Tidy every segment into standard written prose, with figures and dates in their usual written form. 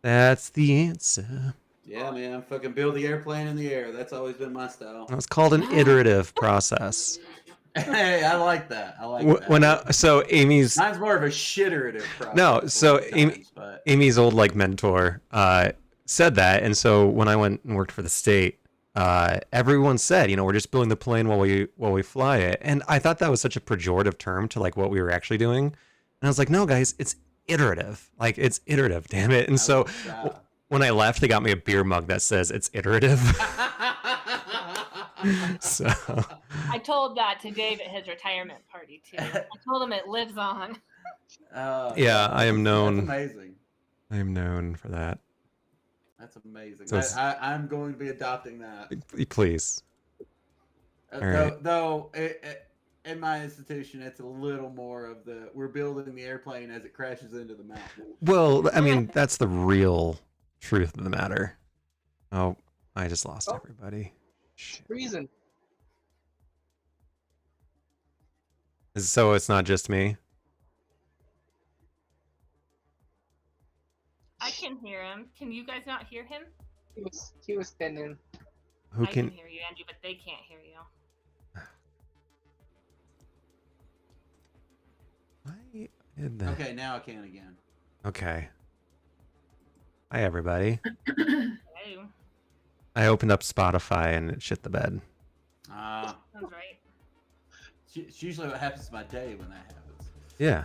That's the answer. Yeah, man. Fucking build the airplane in the air. That's always been my style. It's called an iterative process. Hey, I like that. I like that. So Amy's Mine's more of a shiterative no, process a so lot of times, but Amy's old like mentor said that, and so when I went and worked for the state, everyone said, we're just building the plane while we fly it, and I thought that was such a pejorative term to like what we were actually doing, and I was like, no, guys, it's iterative, like it's iterative, damn it. And so when I left, they got me a beer mug that says it's iterative. So I told that to Dave at his retirement party too. I told him it lives on. Yeah, I am known. That's amazing. I am known for that. That's amazing. So I'm going to be adopting that. Please. Though in my institution, it's a little more of we're building the airplane as it crashes into the mountain. Well, I mean, that's the real truth of the matter. Oh, I just lost everybody. Reason. So it's not just me? I can hear him. Can you guys not hear him? He was spinning. I can hear you, Andy, but they can't hear you. Why did that? Okay, now I can again. Okay. Hi, everybody. Hey. I opened up Spotify and it shit the bed. Sounds right. It's usually what happens to my day when that happens. Yeah.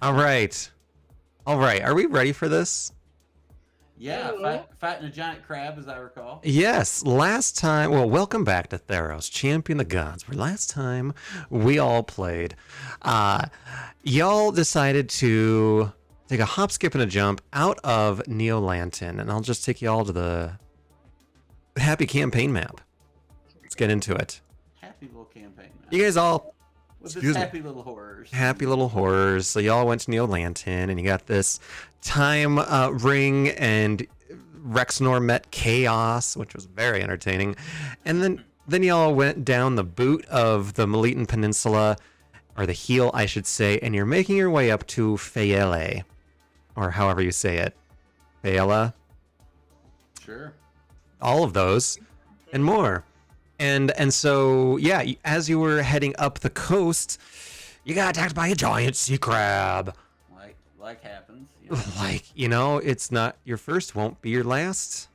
All right. Are we ready for this? Yeah, fighting a giant crab, as I recall. Yes, last time. Well, welcome back to Theros, Champion the Gods. Where last time we all played, y'all decided to take a hop, skip, and a jump out of Neolantin, and I'll just take y'all to the happy campaign map. Let's get into it. Happy little campaign map. You guys all. With its happy little horrors. Happy little horrors. So y'all went to Neolantin, and you got this time ring, and Rexnor met Chaos, which was very entertaining. And then y'all went down the boot of the Melitan Peninsula, or the heel, I should say, and you're making your way up to Phaela, or however you say it. Phaela? Sure. All of those, and more. And so, yeah, as you were heading up the coast, you got attacked by a giant sea crab. Like happens. It's not your first, won't be your last.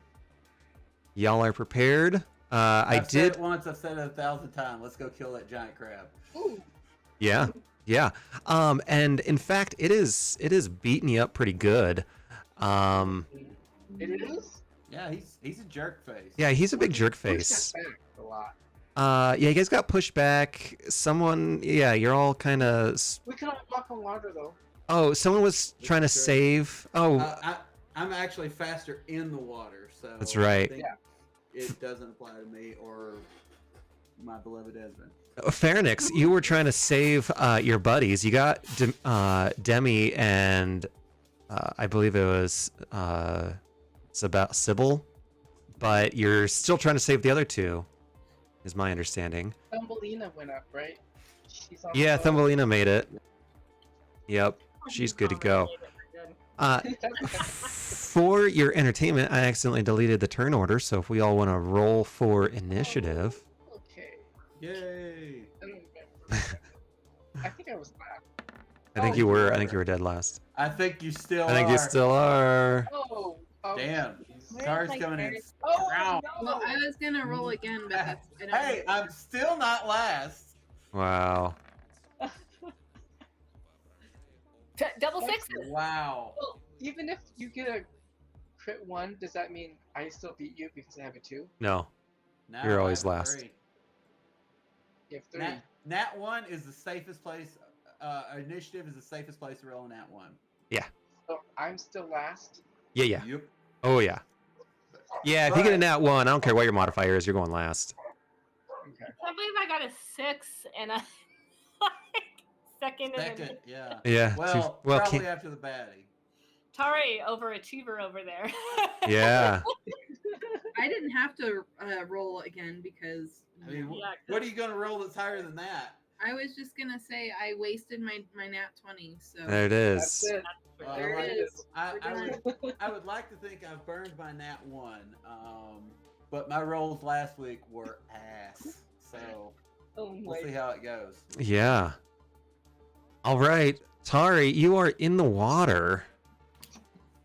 Y'all are prepared. I've said it once, I've said it 1,000 times. Let's go kill that giant crab. Ooh. Yeah. And in fact, it is beating you up pretty good. It is? Yeah, he's a jerk face. Yeah, he's a big jerk face. A lot. Yeah, you guys got pushed back. You're all kind of. We can all walk on water though. Oh, someone was trying to save. Oh, I'm actually faster in the water, so that's right. It doesn't apply to me or my beloved Esmond. Fairnix, you were trying to save your buddies. You got Demi and I believe it was it's about Sybil, but you're still trying to save the other two, is my understanding. Thumbelina went up, right? Yeah, Thumbelina made it. Yep, she's good to go. For your entertainment, I accidentally deleted the turn order, so if we all want to roll for initiative. Okay. Yay! I think I was last. I think you were. I think you were dead last. I think you still I think you still are. Oh. Damn. Car's coming in. Oh, no. Well, I was gonna roll again, but that's. Hey, I'm still not last. Wow. Double sixes. Wow. Well, even if you get a crit 1, does that mean I still beat you because I have a 2? No. Now You're always I have last. 3. You have 3. Nat 1 is the safest place. Initiative is the safest place to roll in Nat 1. Yeah. So I'm still last? Yeah. Yep. Oh, yeah. Yeah, if you get a nat 1, I don't care what your modifier is, you're going last. Okay. I believe I got a 6 and a second. Yeah. Yeah. Well, probably after the baddie. Tari, overachiever over there. Yeah. I didn't have to roll again because. I mean, what are you going to roll that's higher than that? I was just gonna say I wasted my nat 20. So There it That's is. it. there it is. I We're would I would like to think I've burned my nat 1, but my rolls last week were ass. So Oh we'll see my. how it goes. Yeah. All right, Tari, you are in the water.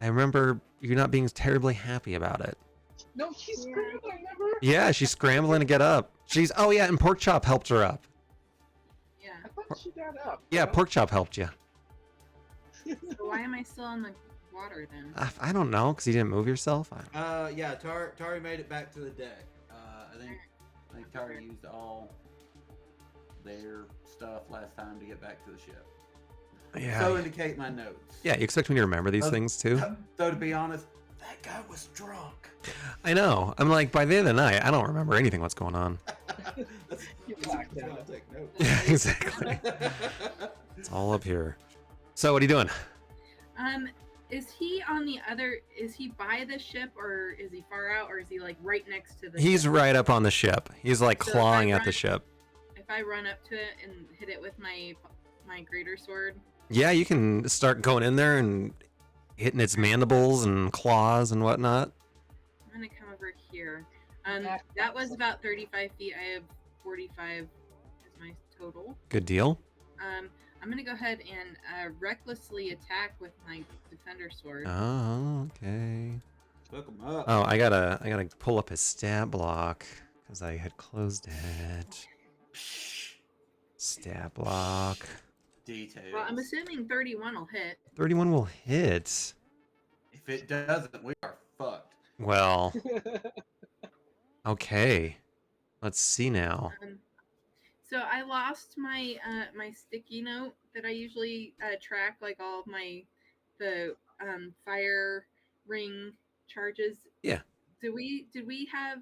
I remember you not being terribly happy about it. No, she's screaming, remember? Yeah, she's scrambling to get up. Oh yeah, and Pork Chop helped her up. yeah. I thought she got up. Yeah, Pork Chop helped you. So why am I still in the water then? I don't know, because you didn't move yourself. Yeah, Tari made it back to the deck. I think Tari used all their stuff last time to get back to the ship. Yeah. So indicate my notes. Yeah, you expect me to remember these things too? So to be honest, that guy was drunk. I know. I'm like, by the end of the night, I don't remember anything what's going on. You blacked That's why I out. take notes. Yeah, exactly. It's all up here. So what are you doing? Is he on the other? Is he by the ship, or is he far out, or is he like right next to the? He's ship? right up on the ship. He's like So if I clawing at run- the ship. If I run up to it and hit it with my greater sword, Yeah, you can start going in there and hitting its mandibles and claws and whatnot. I'm gonna come over here. That was about 35 feet. I have 45 as my total. Good deal. I'm gonna go ahead and recklessly attack with my defender sword. Oh, okay. Look him up. Oh, I gotta pull up his stat block because I had closed it. Stat block. Details. Well, I'm assuming 31 will hit. 31 will hit. If it doesn't, we are fucked. Well, okay. Let's see now. So I lost my my sticky note that I usually track like all of the fire ring charges. Yeah. Did we have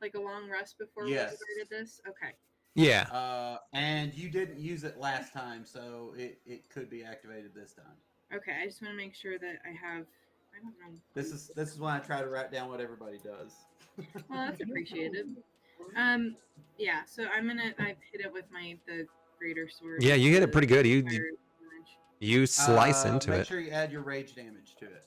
like a long rest before Yes. we started this? Okay. Yeah. And you didn't use it last time, so it could be activated this time. Okay. I just want to make sure that I have. I don't know. This is why I try to write down what everybody does. Well, that's appreciated. Yeah. So I hit it with the greater sword. Yeah, you hit it pretty good. You Fire damage. you slice into make it. sure you add your rage damage to it.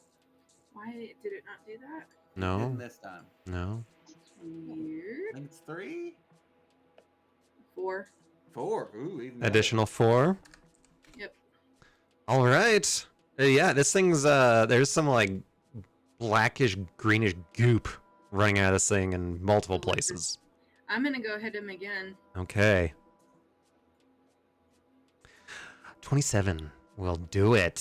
Why did it not do that? No. Didn't this time. No. I Weird. think it's 3, 4. 4. Ooh, even better. Additional 4. Yep. All right. Yeah, this thing's there's some like blackish greenish goop running out of this thing in multiple places. I'm gonna go hit him again. Okay. 27 will do it.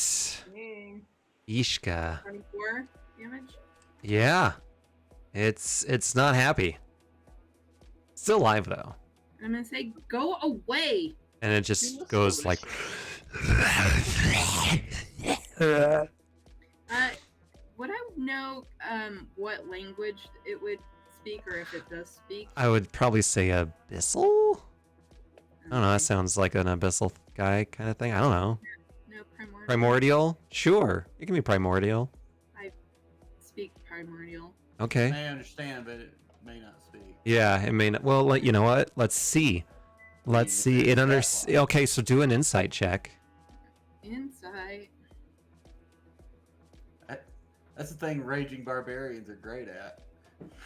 Ishka. 24 damage. Yeah. It's not happy. Still alive though. I'm gonna say, go away. And it You just must goes know like Would I know what language it would speak, or if it does speak? I would probably say abyssal? I don't know, that sounds like an abyssal guy kind of thing. I don't know. No, primordial. Primordial? Sure. It can be primordial. I speak primordial. Okay. May understand, but it may not speak. Yeah, it may not. Well, you know what? Let's see. Let's see. It under. Okay, so do an insight check. Insight. That's the thing raging barbarians are great at.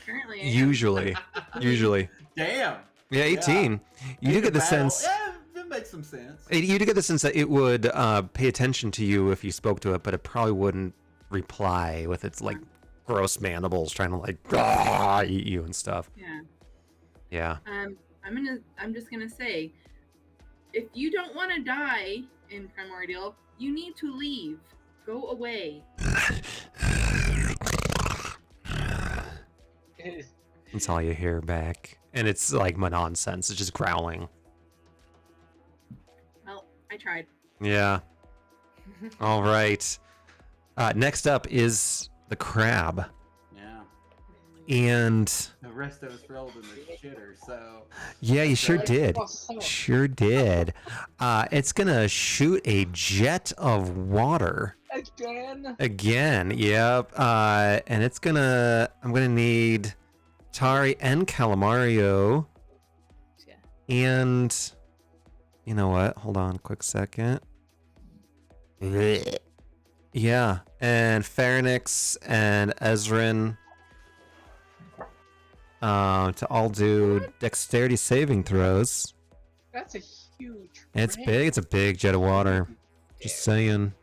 Currently, I am. Usually. Usually. Damn. Yeah, 18. You do get the Battle- sense. Yeah, that makes some sense. You do get the sense that it would pay attention to you if you spoke to it, but it probably wouldn't reply with its like gross mandibles trying to like eat you and stuff. Yeah. Yeah. I'm just gonna say, if you don't want to die in primordial, you need to leave. Go away. That's all you hear back. And it's like nonsense. It's just growling. Well, I tried. Yeah. All right. Next up is the crab. Yeah. And The rest of us rolled in the shitter, so yeah, you sure did. Awesome. Sure did. It's gonna shoot a jet of water Again. Yep. And it's gonna. I'm gonna need Tari and Calamario Yeah. and You know what? Hold on, quick second. Yeah, and Pharynix and Ezrin to all do dexterity saving throws. That's a huge. It's range. big. It's a big jet of water. Just saying.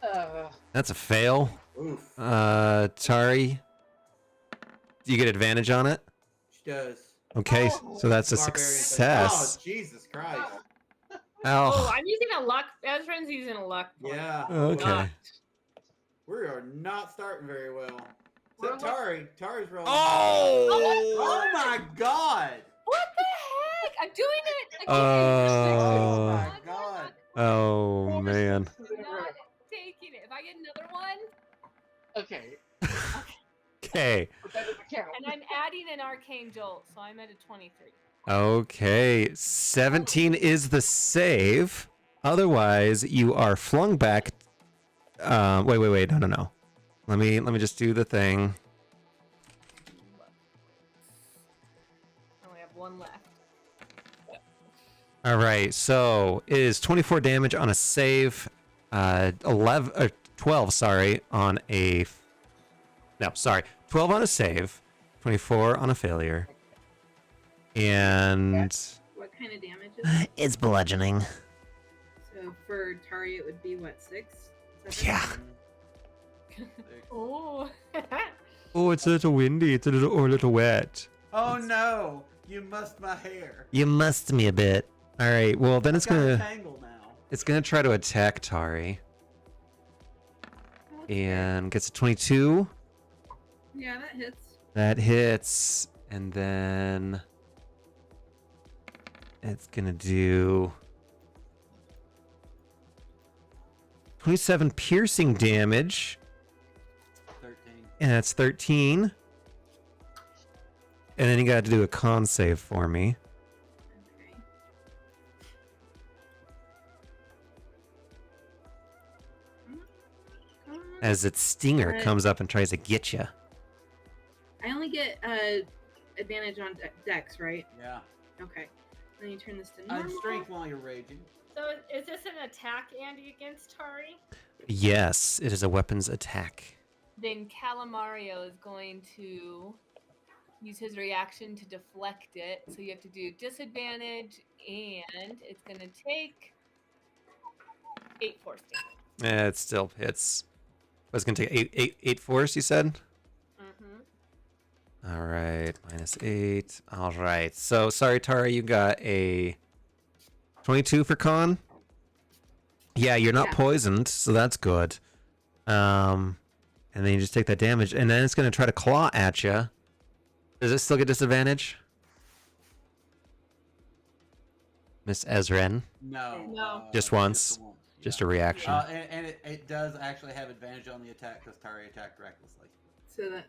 Uh, That's a fail. Oof. Tari, do you get advantage on it? She does. Okay, Oh. so that's a Barbarian success. Oh, Jesus Christ. Oh, Oh, I'm using a luck. Ezra's using a luck point. Yeah. okay. God. We are not starting very well. We're Except Tari. Tari's rolling. Oh! Oh my God. What the heck? I'm doing it again. Oh my I'm God. Oh, man. not taking it. If I get another one, Okay. Okay. But that doesn't count. and I'm adding an arcane jolt, so I'm at a 23. Okay. 17 is the save. Otherwise, you are flung back. Wait. No. Let me just do the thing. I only have one left. All right. So it is 24 damage on a save. 12. Sorry, on a. No, sorry. 12 on a save. 24 on a failure. And What kind of damage is it? it's bludgeoning. So for Tari, it would be what, 6? 7? Yeah. Oh. Oh, it's a little windy. It's a little wet. Oh no. You mussed my hair. You mussed me a bit. All right. Well, then it's I've got a gonna tangle now. it's gonna try to attack Tari and gets a 22. Yeah, that hits. That hits, and then it's gonna do 27 piercing damage, 13. and that's 13. And then you got to do a con save for me. Okay. Come on. As its stinger Alright. comes up and tries to get you. I only get advantage on dex, right? Yeah. Okay. Then you turn this to I'm normal. strength while you're raging. So is this an attack, Andy, against Tari? Yes, it is a weapons attack. Then Calamario is going to use his reaction to deflect it. So you have to do disadvantage, and it's going to take 8 force damage. It still hits. It's gonna take eight force, you said? Mm-hmm. All right, -8. All right. So sorry, Tara, you got a 22 for con. Yeah, you're not Yeah. poisoned, so that's good. And then you just take that damage, and then it's gonna try to claw at you. Does it still get disadvantage, Miss Ezrin? No. No. Just once? once. Just Yeah. a reaction. And it does actually have advantage on the attack because Tari attacked recklessly. So that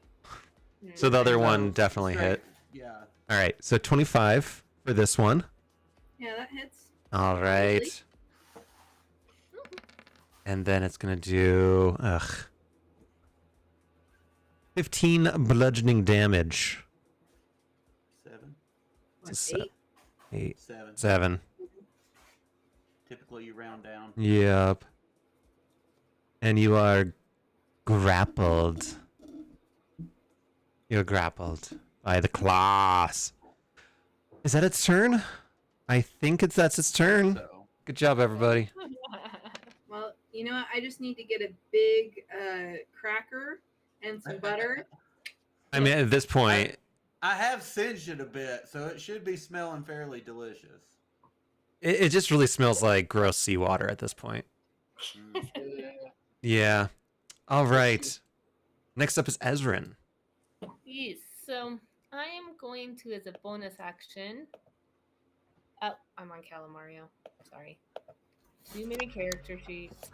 So the other So, one definitely strength, hit. Yeah. All right, so 25 for this one. yeah, that hits. All right. And then it's gonna do 15 bludgeoning damage. 7. What, It's a 8? 7. 7. Typically, you round down. Yep. And you are grappled. You're grappled by the claws. Is that its turn? I think that's its turn. So, Good job, everybody. Well, you know what? I just need to get a big cracker and some butter. I mean, at this point, I have singed it a bit, so it should be smelling fairly delicious. it just really smells like gross seawater at this point. Yeah. All right. Next up is Ezrin. Yes, so I am going to, as a bonus action. Oh, I'm on Calamario. Sorry. Too many character sheets.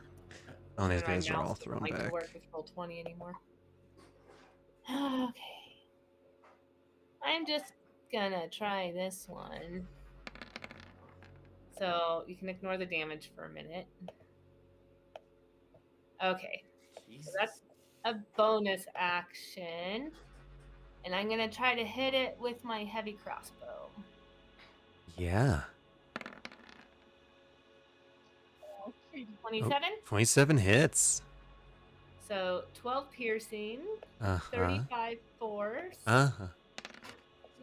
Oh, these And guys my are all mouse doesn't thrown like to back. work with Roll20 anymore. Okay. I'm just gonna try this one. So you can ignore the damage for a minute. Okay. So that's a bonus action. And I'm gonna try to hit it with my heavy crossbow. Yeah. 27. 27 hits. So 12 piercing, Uh-huh. 35 force. Uh-huh.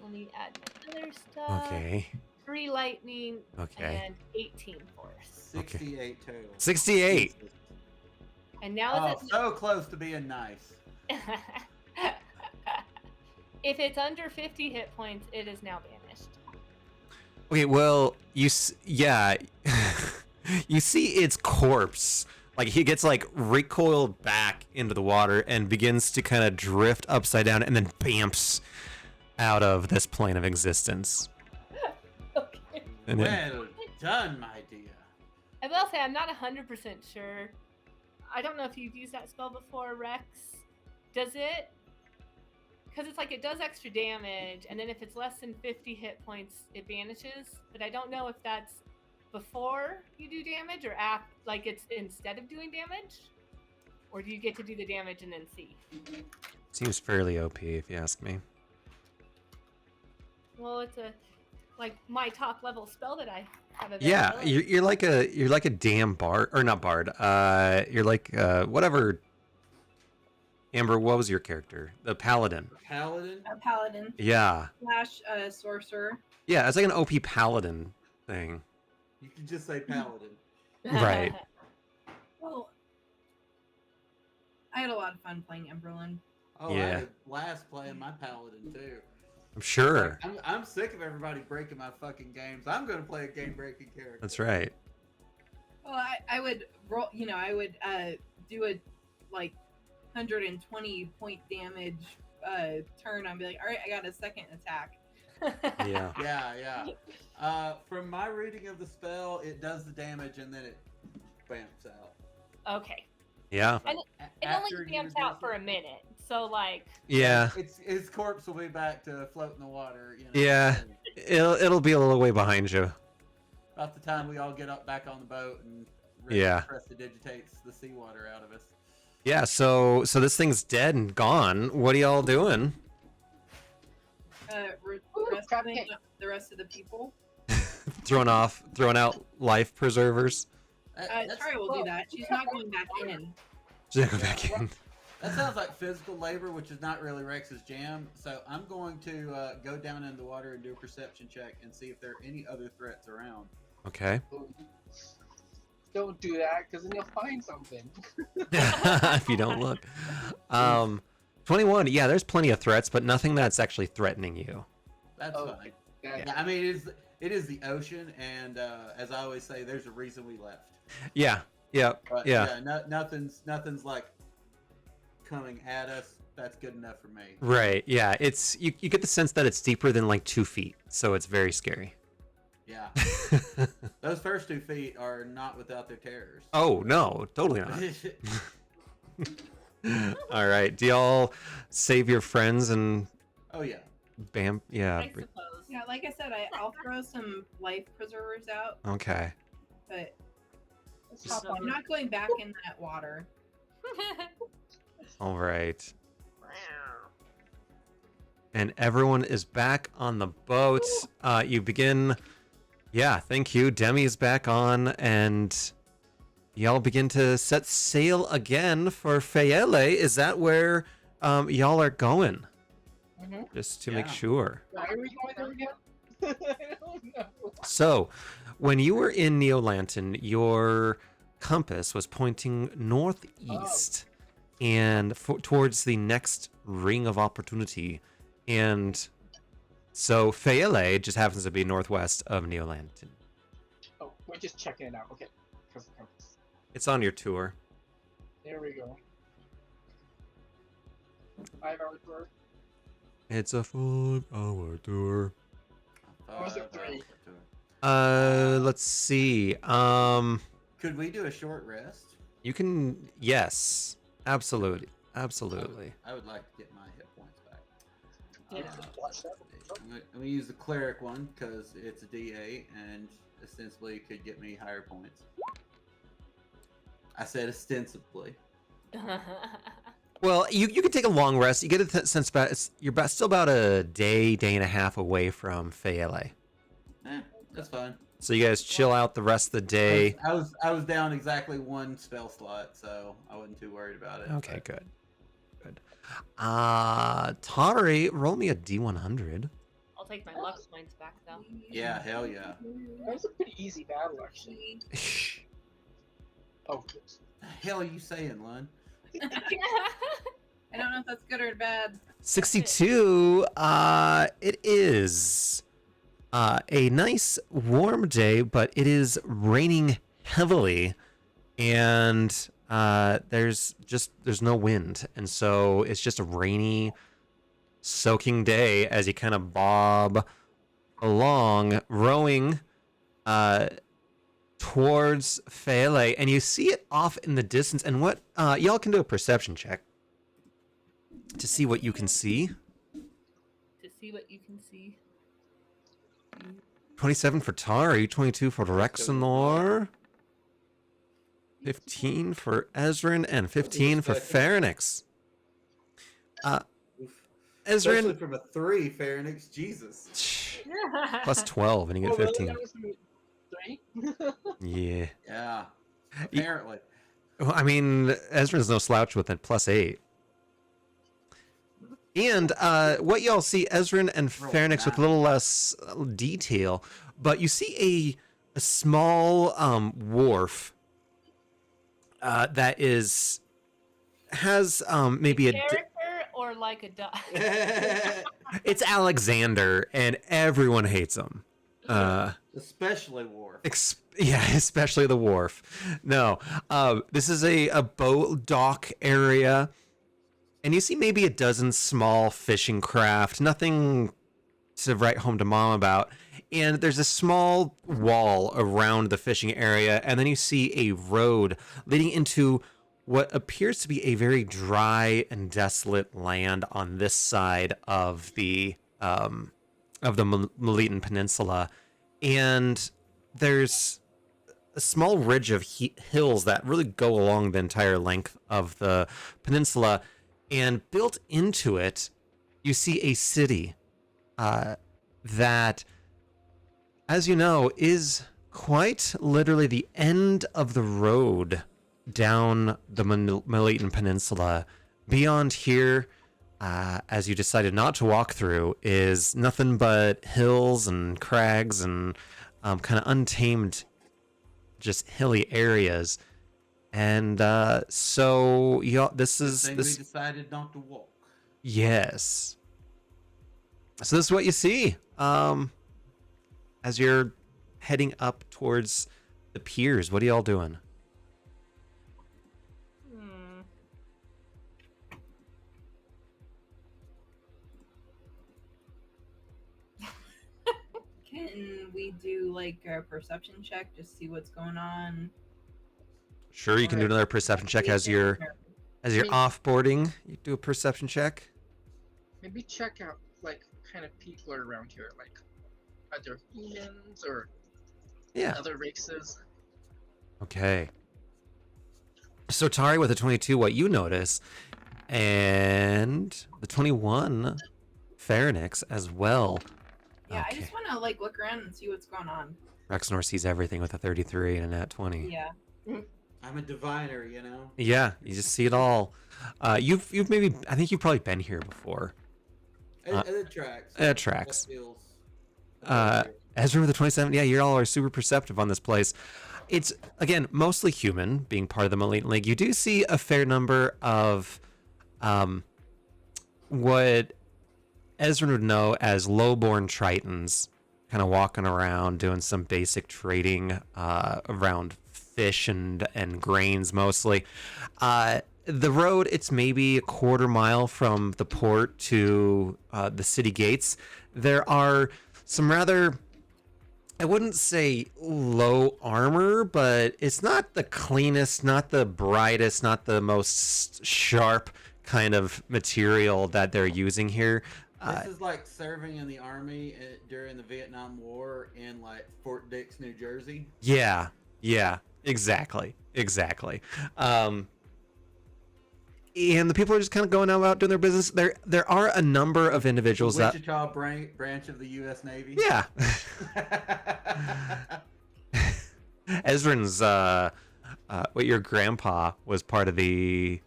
Let me add my other stuff. Okay. 3 lightning Okay. and 18 force. 68 total. 68. And now Oh, so close to being nice. if it's under 50 hit points, it is now banished. Okay, well, yeah. You see its corpse. Like, he gets, like, recoiled back into the water and begins to kind of drift upside down and then bamps out of this plane of existence. Okay. And then, Well done, my dear. I will say I'm not 100% sure. I don't know if you've used that spell before, Rex. Does it? Because it's like it does extra damage, and then if it's less than 50 hit points, it vanishes. But I don't know if that's before you do damage or after, like it's instead of doing damage, or do you get to do the damage and then see? seems fairly OP, if you ask me. Well, it's a like my top level spell that I have available. Yeah, you're like a damn bard, or not bard. You're like whatever. Amber, what was your character? The paladin. Paladin? A paladin Yeah, / sorcerer. yeah. It's like an OP paladin thing. You can just say paladin. Right. Well, I had a lot of fun playing Emberlin. Oh, Yeah. I had last playing my paladin too. I'm sure. Like, I'm sick of everybody breaking my fucking games. I'm gonna play a game-breaking character. That's right. Well, I would roll. I would do a like 120 point damage turn. I'd be like, all right, I got a second attack. Yeah. Yeah. From my reading of the spell, it does the damage and then it bamps out. Okay. Yeah. And it only camps out for a minute, so like. Yeah. His corpse will be back to float in the water. Yeah. It'll be a little way behind you. About the time we all get up back on the boat and Yeah. prestidigitates the seawater out of us. Yeah. So this thing's dead and gone. What are y'all doing? Rescuing the rest of the people. Throwing out life preservers. Tari will do that. She's not going back in. Just go back in. That sounds like physical labor, which is not really Rex's jam. So I'm going to go down in the water and do a perception check and see if there are any other threats around. Okay. Don't do that, because then you'll find something. If you don't look. 21. Yeah, there's plenty of threats, but nothing that's actually threatening you. That's Okay. fine. Yeah. Yeah, I mean, it is the ocean, and as I always say, there's a reason we left. Yeah. Yeah. But Yeah. nothing's like coming at us. That's good enough for me. Right. Yeah. It's you get the sense that it's deeper than like 2 feet, so it's very scary. Yeah, those first 2 feet are not without their terrors. Oh no, totally not. All right. Do y'all save your friends and Oh yeah. bam? Yeah. I suppose. Yeah, like I said, I'll throw some life preservers out, Okay. but Let's hop I'm on. not going back in that water. All right. And everyone is back on the boat. You begin. Yeah, thank you. Demi's back on, and y'all begin to set sail again for Phaela. Is that where y'all are going? Mhm. Just to make Yeah. sure. Why are we going there again? I don't know. So, when you were in Neolanton, your compass was pointing northeast and towards the next ring of opportunity. And so Phaela just happens to be northwest of Neolanton. Oh, we're just checking it out. Okay. Because the compass. It's on your tour. There we go. 5-hour tour. It's a 4-hour tour. Was it 3? Let's see. Could we do a short rest? You can, yes, absolutely. Absolutely. I would like to get my hit points back. Yeah. Watch that. I'm gonna use the cleric one because it's a D8 and ostensibly it could get me higher points. I said ostensibly. Well, you can take a long rest. You get a sense about you're still about a day and a half away from Phaela. Eh, That's fine. So you guys chill out the rest of the day. I was down exactly 1 spell slot, so I wasn't too worried about it. Okay, good. Tari, roll me a D100. I'll take my luck points back though. Yeah, hell yeah. That was a pretty easy battle, actually. Oh, oops. The hell are you saying, Lun? I don't know if that's good or bad. 62. It is a nice warm day, but it is raining heavily, and there's no wind, and so it's just a rainy, soaking day as you kind of bob along, rowing towards Phaela, and you see it off in the distance. And what y'all can do a perception check to see what you can see. To see what you can see. 27 for Tari, 22 for Rexenor, 15 for Ezrin, and 15 for Pharynx. Especially Ezrin, from a 3, Pharynx. Jesus. plus 12, and you get Oh, really? 15. That was from 3? Yeah. Yeah. Apparently. Well, I mean, Ezra's no slouch with it, plus 8. And what y'all see, Ezrin and Pharynx with a little less detail, but you see a small wharf that has maybe a Character or like a dog? it's Alexander, and everyone hates him. Especially War. Yeah, especially the wharf. No, this is a boat dock area, and you see maybe a dozen small fishing craft. Nothing to write home to mom about. And there's a small wall around the fishing area, and then you see a road leading into what appears to be a very dry and desolate land on this side of the Melitan Peninsula. And there's a small ridge of hills that really go along the entire length of the peninsula, and built into it, you see a city that, as you know, is quite literally the end of the road down the Melitan Peninsula. Beyond here, as you decided not to walk through, is nothing but hills and crags and kind of untamed, just hilly areas. And so this is We decided not to walk. Yes. So this is what you see as you're heading up towards the piers. What are y'all doing? Can we do like a perception check, just see what's going on? Sure, you can do another perception check as you're offboarding. You do a perception check. Maybe check out, like, kind of people are around here, like, other humans or other races. Okay. So Tari with a 22, what you notice, and the 21, Pharynx as well. Yeah, Okay. I just want to like look around and see what's going on. Rexnor sees everything with a 33 and a nat 20. Yeah. I'm a diviner, you know. Yeah, you just see it all. You've maybe, I think you've probably been here before. It tracks. It tracks. That feels. Ezra with the 27, yeah, you all are super perceptive on this place. It's, again, mostly human, being part of the Melitan League. You do see a fair number of what Ezra would know as low-born Tritons, kind of walking around, doing some basic trading around fish and grains mostly. The road, it's maybe a quarter mile from the port to the city gates. There are some rather, I wouldn't say low armor, but it's not the cleanest, not the brightest, not the most sharp kind of material that they're using here. This is like serving in the army during the Vietnam War in like Fort Dix, New Jersey. Yeah, exactly. and the people are just kind of going about doing their business. There are a number of individuals that Wichita branch of the U.S. Navy. yeah. Ezrin's what your grandpa was part of the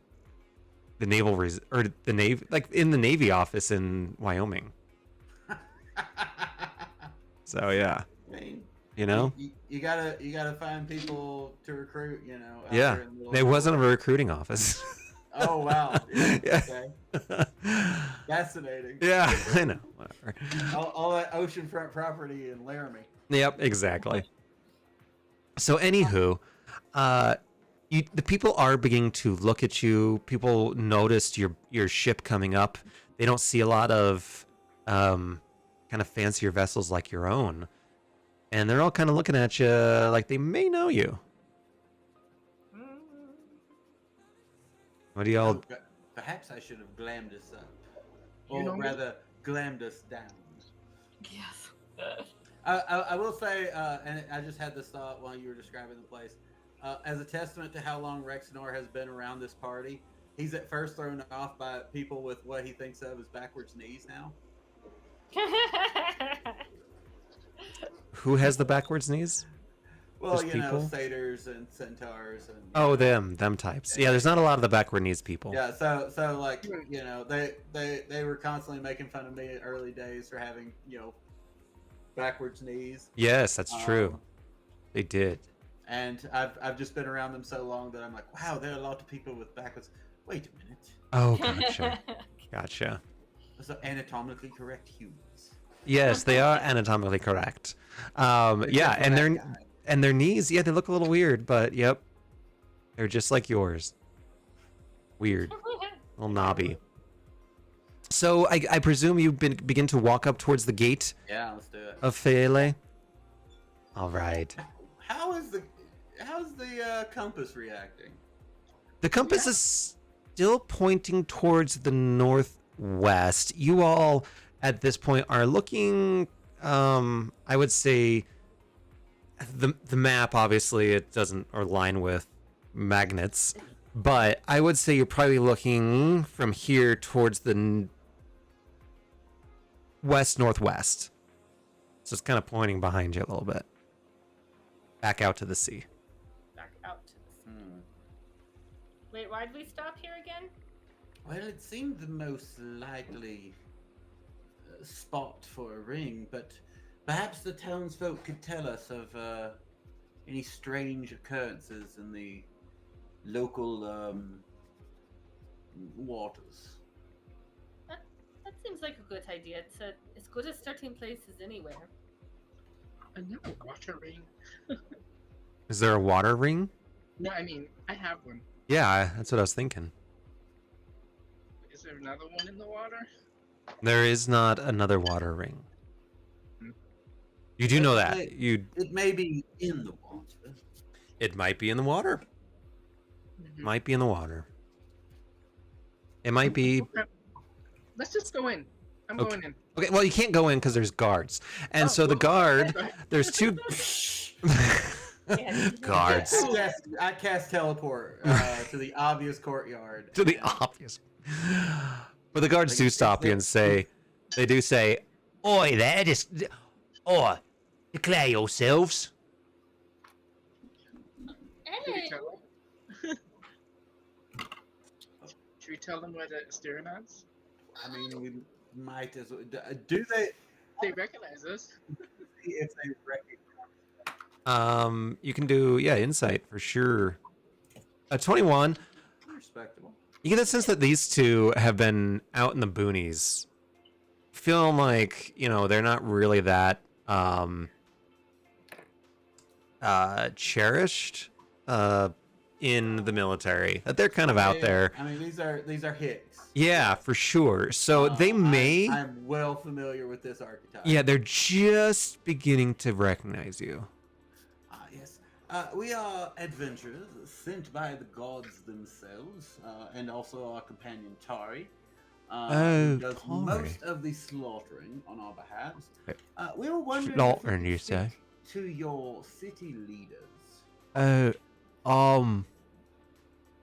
naval or the navy, like in the Navy office in Wyoming. So yeah, I mean, you know. you gotta find people to recruit. You know. Out Yeah, there in the middle it of wasn't a nowhere. recruiting office. Oh wow. Yeah, Yeah. Okay. Fascinating. Yeah, I know. Whatever. All that oceanfront property in Laramie. Yep, exactly. So, anywho, the people are beginning to look at you. People noticed your ship coming up. They don't see a lot of kind of fancier vessels like your own, and they're all kind of looking at you like they may know you. What do y'all? Oh, perhaps I should have glammed us up, You or know me? rather, glammed us down. Yes. I will say, and I just had this thought while you were describing the place. As a testament to how long Rexnor has been around this party, he's at first thrown off by people with what he thinks of as backwards knees now. Who has the backwards knees? Well, There's you know, people? satyrs and centaurs and Oh, them types. Yeah, there's not a lot of the backward knees people. yeah. So like you know, they were constantly making fun of me in early days for having backwards knees. Yes, that's true. Um, They did. And I've just been around them so long that I'm like, wow, there are a lot of people with backwards. Wait a minute. Oh, gotcha. So anatomically correct humans. Yes, they are anatomically correct. Yeah, Except for and that guy. their knees, yeah, they look a little weird, but yep, they're just like yours. Weird, a little knobby. So I presume you begin to walk up towards the gate Yeah, let's do it. of Phaela. All right. How's the compass reacting? The compass is still pointing towards the northwest. You all, at this point, are looking. I would say the map. Obviously, it doesn't align with magnets, but I would say you're probably looking from here towards the west northwest. So it's kind of pointing behind you a little bit, back out to the sea. Back out to the sea. Hmm. Wait, why did we stop here again? Well, it seemed the most likely spot for a ring, but perhaps the townsfolk could tell us of any strange occurrences in the local waters. That seems like a good idea. It's as good as starting places anywhere. Another water ring. Is there a water ring? No, I mean I have one. Yeah, that's what I was thinking. Is there another one in the water? There is not another water ring. Hmm. You do know But that. You It may be in the water. it might be in the water. Mhm. Might be in the water. It might be Okay. Let's just go in. I'm Okay. going in. okay. Well, you can't go in because there's guards, and Oh, so the well, guard. okay. There's two Yeah. guards I cast teleport to the obvious courtyard. to the obvious. But the guards do stop you and say, they do say, "Oi there, declare yourselves." Should we Hey, tell them? Should we tell them where the steering is? I mean, we might as well. Do they? They recognize us. See if they recognize. You can do insight for sure. 21. Respectable. You get the sense that these two have been out in the boonies, feeling like they're not really that cherished in the military. That they're kind of out Yeah, there. I mean, these are hicks. Yeah, for sure. So they may. I'm well familiar with this archetype. Yeah, they're just beginning to recognize you. Yes. We are adventurers sent by the gods themselves, and also our companion Tari. Who does Tari. most of the slaughtering on our behalf. Okay. We were wondering Slaughtering, if we you could say? speak to your city leaders.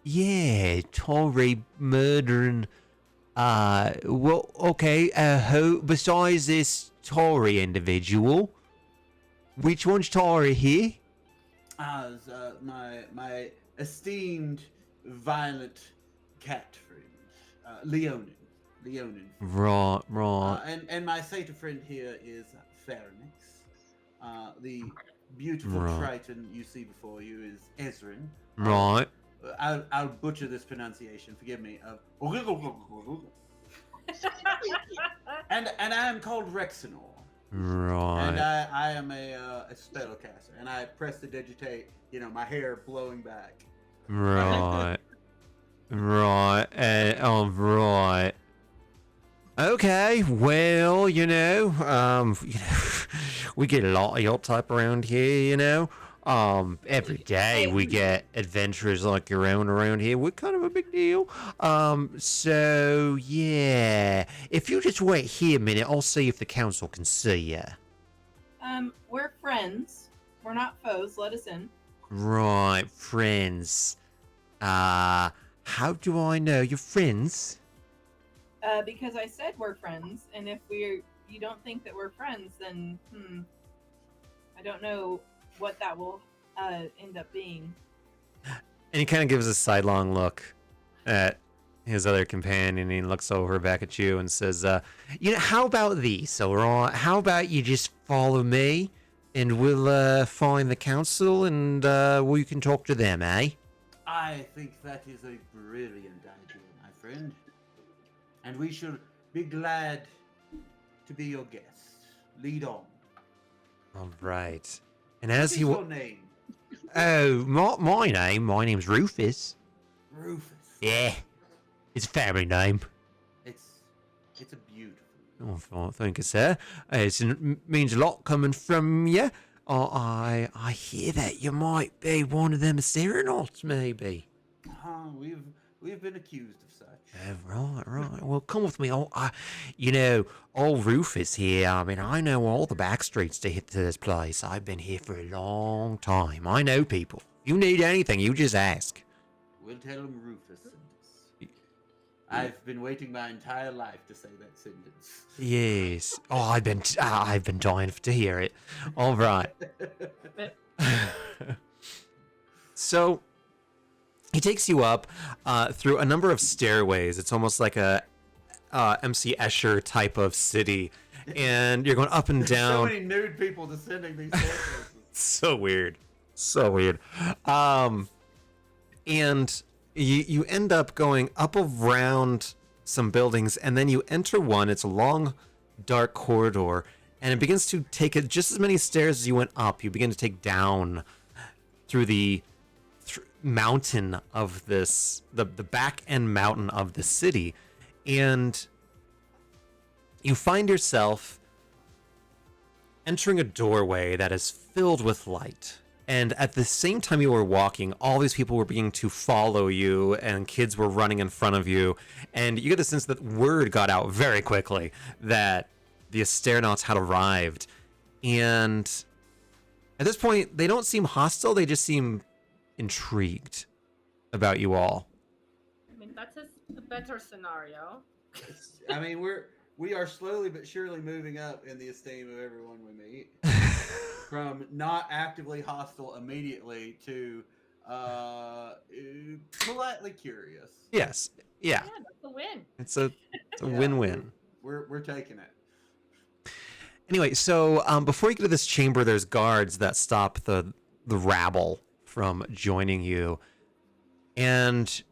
Yeah, Tory murdering. Well, okay. Who besides this Tory individual? Which one's Tory here? As my esteemed violent cat friend, Leonin. Right. And my satyr friend here is Pharynx. The beautiful Right. Triton you see before you is Ezrin. Right. I'll butcher this pronunciation. Forgive me. And I am called Rexenor. And Right. I am a spellcaster, and I press to digitate. My hair blowing back. Right. Right. Right. Okay, well, we get a lot of your type around here. Every day we get adventurers like your own around here. We're kind of a big deal. So yeah, if you just wait here a minute, I'll see if the council can see you. We're friends. We're not foes. Let us in. Right, friends. How do I know you're friends? Because I said we're friends, and if you don't think that we're friends, then I don't know what that will end up being. And he kind of gives a sidelong look at his other companion, and he looks over back at you and says, how about these, alright? How about you just follow me, and we'll find the council, and we can talk to them, eh? I think that is a brilliant idea, my friend. And we should be glad to be your guests. Lead on. All right. And What as is he your name? Oh, my name's Rufus. Rufus. Yeah. It's a family name. It's a beautiful. Oh, thank you, sir. It means a lot coming from you. I hear that you might be one of them Serenauts, maybe. We've been accused of such. Right. Well, come with me. Old Rufus here. I mean, I know all the back streets to hit to this place. I've been here for a long time. I know people. If you need anything, you just ask. We'll tell him Rufus sent us. I've been waiting my entire life to say that sentence. Yes. Oh, I've been dying to hear it. All right. So he takes you up through a number of stairways. It's almost like a MC Escher type of city, and you're going up and down. So many nude people descending these staircases. So weird. And you end up going up around some buildings, and then you enter one. It's a long, dark corridor, and it begins to take just as many stairs as you went up. You begin to take down through the mountain of this, the back end mountain of the city, and you find yourself entering a doorway that is filled with light. And at the same time you were walking, all these people were beginning to follow you, and kids were running in front of you. And you get the sense that word got out very quickly that the Astronauts had arrived. And at this point, they don't seem hostile, they just seem intrigued about you all. I mean, that's a better scenario. I mean, we are slowly but surely moving up in the esteem of everyone we meet. From not actively hostile immediately to politely curious. Yes. Yeah. Yeah, that's a win. It's a win-win. We're taking it. Anyway, so before you get to this chamber, there's guards that stop the rabble from joining you, and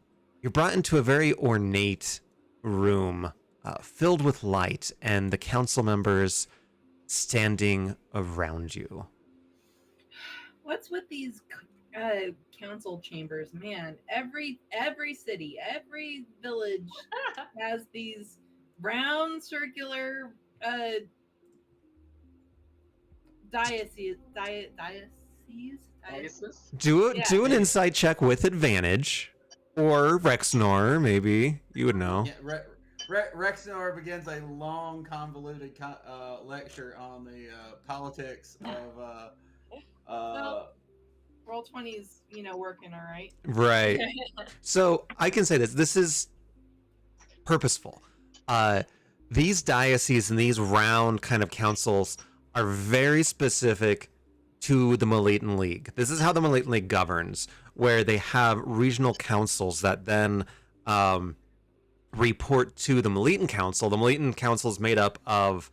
you're brought into a very ornate room filled with light, and the council members standing around you. What's with these council chambers, man? Every city, every village has these round circular dioceses. Do Yeah. an insight check with advantage, or Rexnor, maybe you would know. Yeah, Rexnor begins a long, convoluted lecture on the politics of Roll 20's, working all right. Right. So I can say this. This is purposeful. These dioceses and these round kind of councils are very specific to the Malaton League. This is how the Malaton League governs, where they have regional councils that then report to the Malaton Council. The Malaton Council is made up of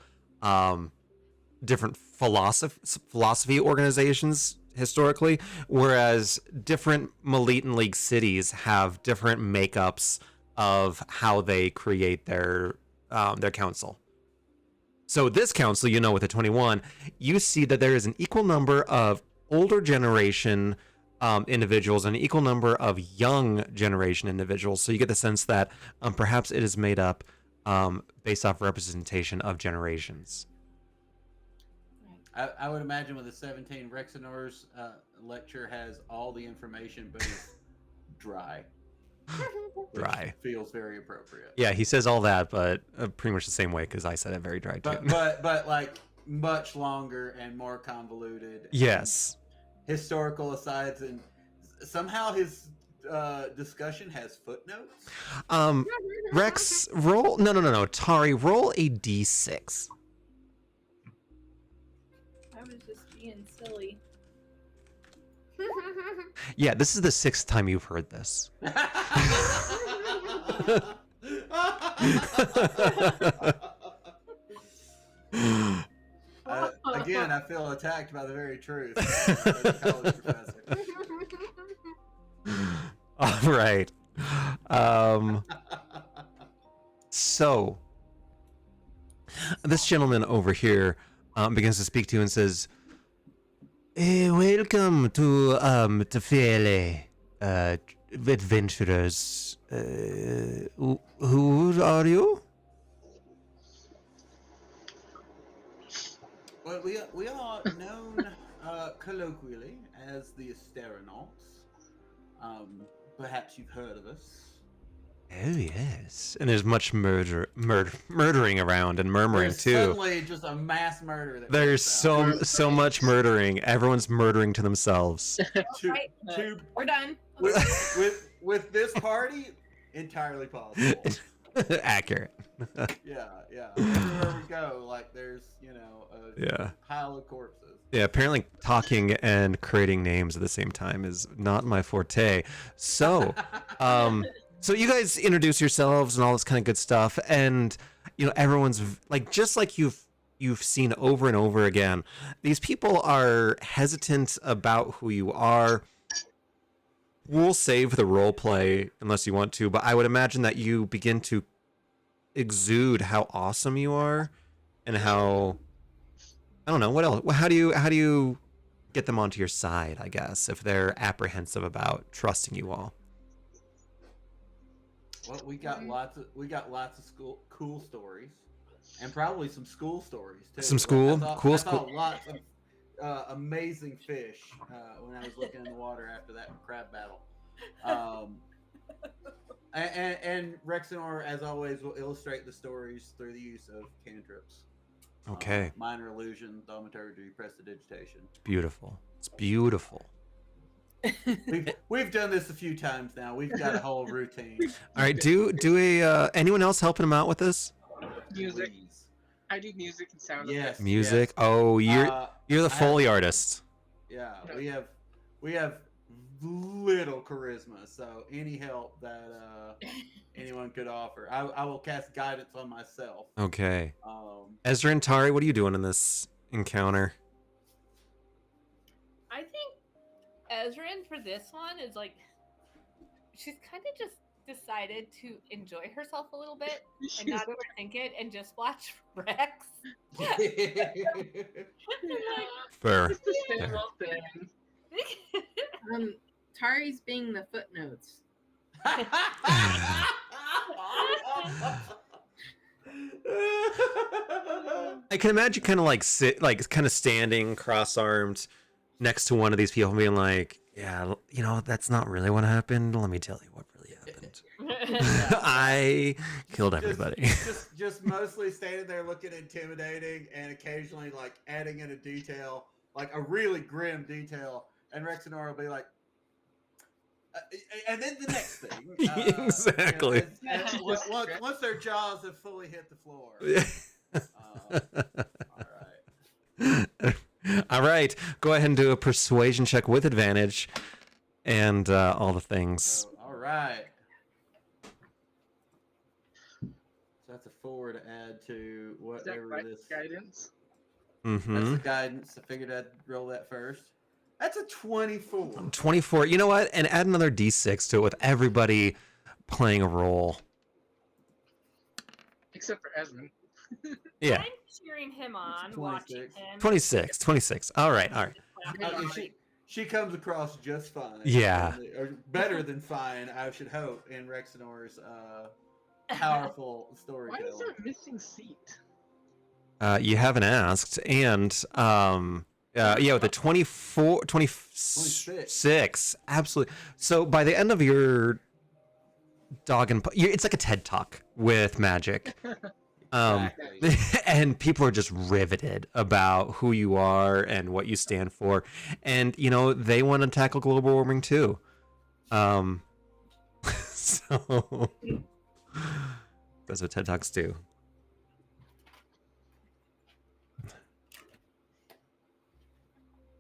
different philosophy organizations historically, whereas different Malaton League cities have different makeups of how they create their council. So this council, with the 21, you see that there is an equal number of older generation individuals and an equal number of young generation individuals. So you get the sense that perhaps it is made up based off representation of generations. I would imagine with the 17, Rexenor's lecture has all the information, but it's dry. Dry. Feels very appropriate. Yeah, he says all that, but pretty much the same way because I said it very dry too. But like much longer and more convoluted. Yes. Historical asides, and somehow his discussion has footnotes. Rex, roll. No. Tari, roll a d6. I was just being silly. Yeah, this is the 6th time you've heard this. Again, I feel attacked by the very truth. As a college professor. All right. So, this gentleman over here begins to speak to you and says, welcome to Phaela, adventurers. Who are you? Well, we are known colloquially as the Asteronauts. Perhaps you've heard of us. Oh yes, and there's much murdering around and murmuring There's too. Suddenly, just a mass murder. There's so much murdering. Everyone's murdering to themselves. We're done. With this party, entirely possible. Accurate. Yeah. Everywhere we go, like there's Yeah. pile of corpses. Yeah, apparently talking and creating names at the same time is not my forte. So, so you guys introduce yourselves and all this kind of good stuff, and everyone's just like you've seen over and over again. These people are hesitant about who you are. We'll save the role play unless you want to, but I would imagine that you begin to exude how awesome you are, and how I don't know what else. How do you get them onto your side? I guess if they're apprehensive about trusting you all. Well, we got lots of cool stories, and probably some school stories too. Some school, I saw lots of amazing fish when I was looking in the water after that crab battle. And Rexenor, as always, will illustrate the stories through the use of cantrips. Okay. Minor illusion, thaumaturgy, prestidigitation. It's beautiful. It's beautiful. We've done this a few times now. We've got a whole routine. All right. Do anyone else helping him out with this? Music. Please. I do music and sound Yes. effects. Music. Yes. Oh, you're the Foley artist. Yeah, we have little charisma, so any help that anyone could offer, I will cast guidance on myself. Okay. Ezra and Tari, what are you doing in this encounter? I think Ezrin for this one is she's kind of just decided to enjoy herself a little bit and not overthink it and just watch Rex. Fair. It's the same old thing. Tari's being the footnotes. I can imagine kind of standing cross-armed next to one of these people and being like, yeah, that's not really what happened. Let me tell you what really happened. I killed everybody. Just mostly standing there looking intimidating and occasionally adding in a detail, like a really grim detail, and Rexenor will be like, and then the next thing, Exactly. Once their jaws have fully hit the floor. All right. All right. Go ahead and do a persuasion check with advantage, and all the things. So, all right. So that's a 4 to add to Is that whatever like this. guidance? That's Mm-hmm. the guidance. I figured I'd roll that first. That's a 24. 24. You know what? And add another d6 to it with everybody playing a role. Except for Esmond. Yeah. I'm cheering him on, 26. watching him. 26. All right. She comes across just fine. Yeah. Or better than fine, I should hope, in Rexenor's powerful Why is storytelling. there a missing seat? You haven't asked. And, with the 26. Absolutely. So by the end of your it's like a TED Talk with magic. Exactly. And people are just riveted about who you are and what you stand for. And, they want to tackle global warming too. So that's what TED Talks do.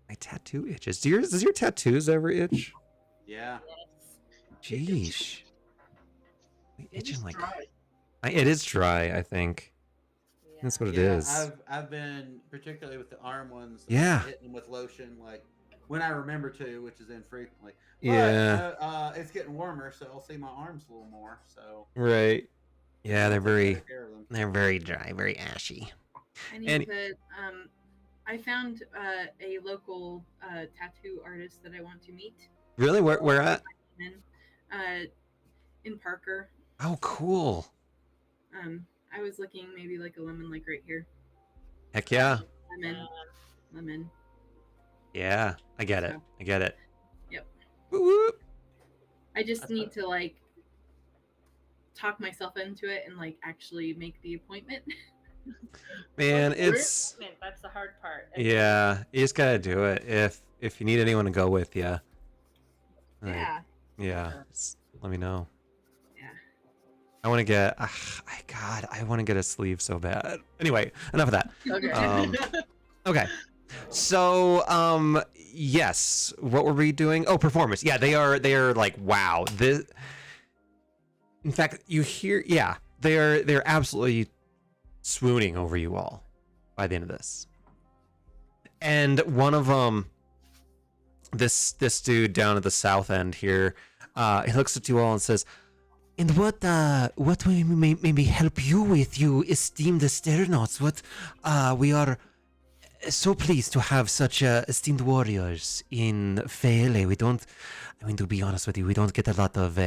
My tattoo itches. Does your tattoos ever itch? Yeah. Jeez. It's Itching like dry. it is dry, I think. That's what it is. I've been, particularly with the arm ones, Yeah. hitting them with lotion, like when I remember to, which is infrequently. But, Yeah. it's getting warmer, so I'll see my arms a little more. So Right. Yeah, they're I'll take very better care of them. very dry, very ashy. I need to. I found a local tattoo artist that I want to meet. Really? Where at? In Parker. Oh, cool. I was looking maybe like a lemon, like right here. Heck yeah. Lemon. Yeah, I get it. Yep. Woo woo. I just need to like talk myself into it and like actually make the appointment. Man, it's That's the hard part. yeah. You just gotta do it. If you need anyone to go with you. Yeah. Just let me know. Yeah. I want to get. I want to get a sleeve so bad. Anyway, enough of that. Okay. Okay. So, yes. What were we doing? Oh, performance. Yeah, they are like, wow. In fact, you hear, yeah, they're absolutely swooning over you all by the end of this. And one of them, this dude down at the south end here, he looks at you all and says, "And what we maybe help you with, you esteemed astronauts? What, we are so pleased to have such esteemed warriors in Phaela. We don't, to be honest with you, we don't get a lot of,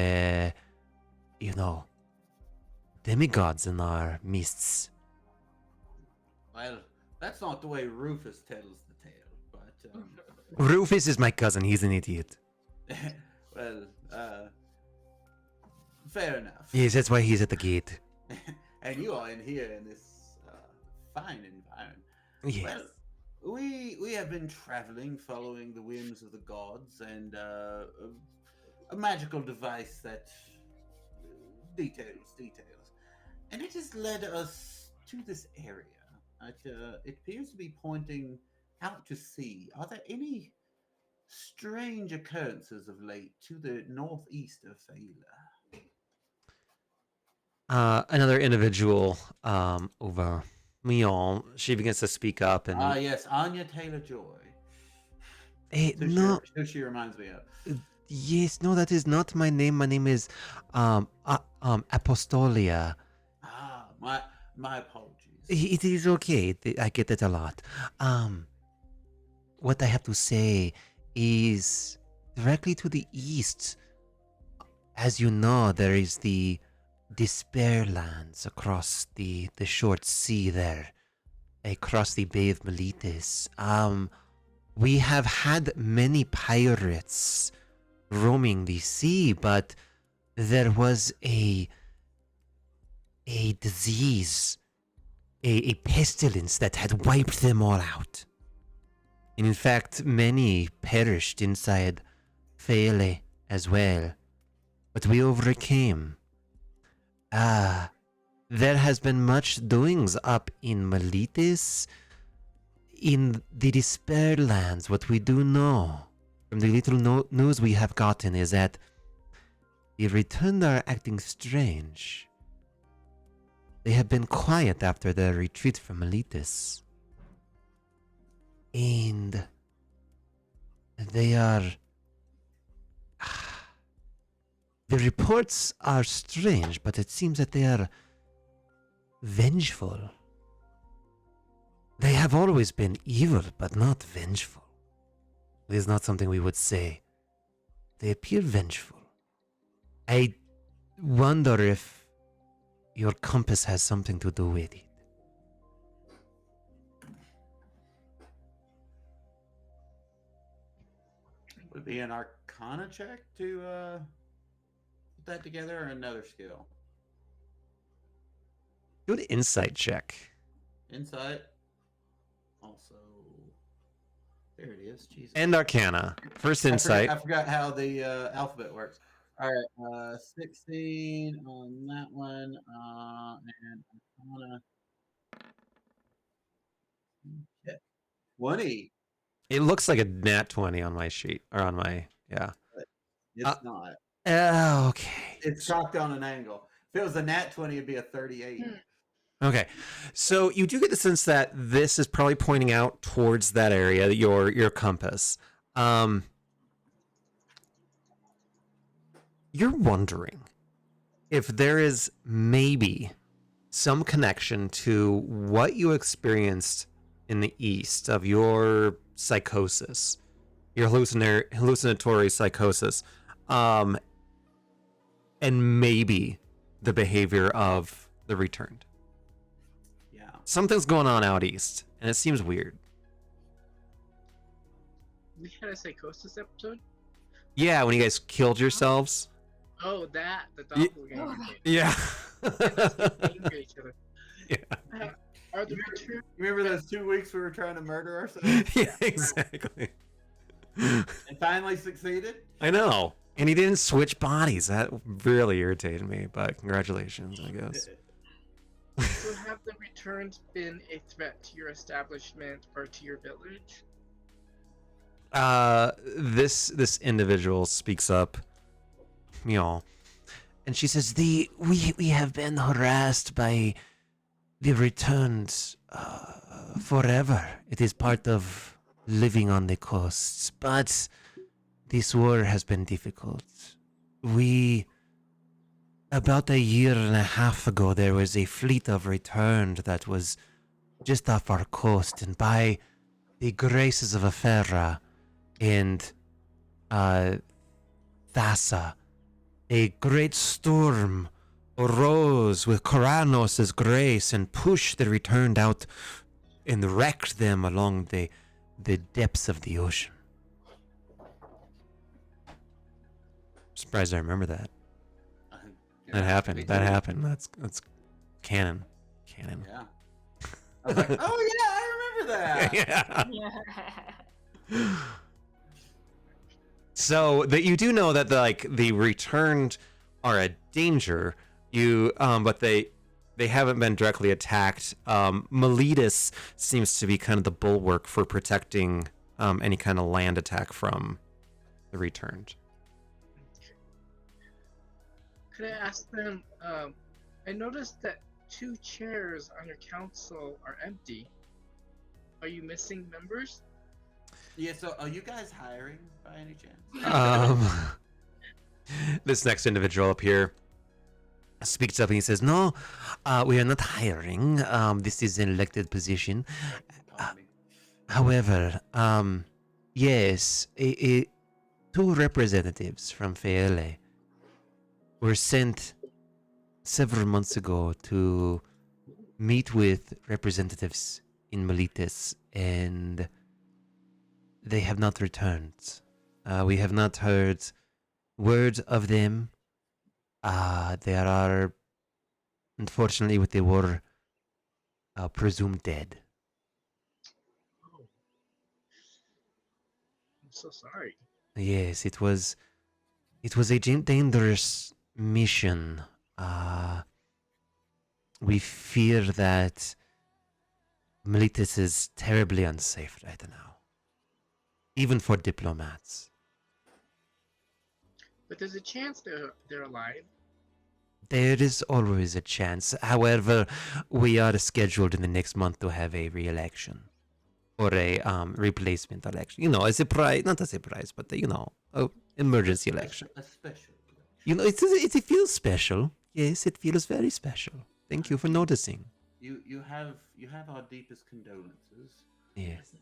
demigods in our midst." Well, that's not the way Rufus tells the tale, but Rufus is my cousin. He's an idiot. well, fair enough. Yes, that's why he's at the gate. And you are in here in this fine environment. Yes. Well, we have been traveling, following the whims of the gods, and a magical device that details, and it has led us to this area. It appears to be pointing out to sea. Are there any strange occurrences of late to the northeast of Phaela? Another individual over Mion, she begins to speak up and Yes, Anya Taylor-Joy. no, Who she reminds me of. yes, no, that is not my name. My name is Apostolia. My apologies. It is okay. I get it a lot. What I have to say is directly to the east. As you know, there is the Despair Lands across the short sea there, across the Bay of Meletis. We have had many pirates roaming the sea, but there was a disease, a pestilence that had wiped them all out. And in fact, many perished inside Phaela as well. But we overcame. There has been much doings up in Melitis, in the Despair Lands. What we do know from the little news we have gotten is that the returned are acting strange. They have been quiet after their retreat from Melitis. And they are... The reports are strange, but it seems that they are vengeful. They have always been evil, but not vengeful. It is not something we would say. They appear vengeful. I wonder if your compass has something to do with it. Would it be an Arcana check to put that together, or another skill? Do an insight check. Insight. Also, there it is. Jesus. And Arcana. First insight. I forgot how the alphabet works. All right, 16 on that one, and Arcana. Yeah. 20. It looks like a nat 20 on my sheet, or on my, yeah. It's not. Okay. It's cocked on an angle. If it was a nat 20, it'd be a 38. Okay, so you do get the sense that this is probably pointing out towards that area, your compass. You're wondering if there is maybe some connection to what you experienced in the east of your psychosis, your hallucinatory psychosis, and maybe the behavior of the returned. Yeah. Something's going on out east, and it seems weird. We had a psychosis episode. Yeah, when you guys killed yourselves. Oh, that the doppelganger. Yeah. Anger each other. Yeah. Are the return? Remember those 2 weeks we were trying to murder ourselves? Yeah, exactly. And finally succeeded? I know. And he didn't switch bodies. That really irritated me, but congratulations, I guess. So have the returns been a threat to your establishment or to your village? This individual speaks up, you know, and she says, we have been harassed by the returned forever. It is part of living on the coasts, but this war has been difficult. About a year and a half ago, there was a fleet of returned that was just off our coast, and by the graces of Phaela and Thassa, a great storm arose with Koranos' grace and pushed the returned out and wrecked them along the depths of the ocean. Surprised I remember that. That happened. That happened. That's canon. Canon. Yeah. I was like, oh yeah, I remember that. Yeah. So that you do know that the returned are a danger. But they haven't been directly attacked. Melitis seems to be kind of the bulwark for protecting any kind of land attack from the returned. Could I ask them? I noticed that 2 chairs on your council are empty. Are you missing members? Yeah, so are you guys hiring by any chance? This next individual up here speaks up and he says, "No, we are not hiring. This is an elected position. However, yes, 2 representatives from Phaela were sent several months ago to meet with representatives in Melitis, and they have not returned. We have not heard word of them. They are, unfortunately, with the war, presumed dead." so sorry. Yes, it was a dangerous mission. We fear that Militis is terribly unsafe right now, even for diplomats. But there's a chance they're alive. There is always a chance. However, we are scheduled in the next month to have a re-election. Or a replacement election. You know, a surprise, not a surprise, but a emergency election. A special election. You know, it feels special. Yes, it feels very special. Thank you for noticing. You have our deepest condolences. Yes.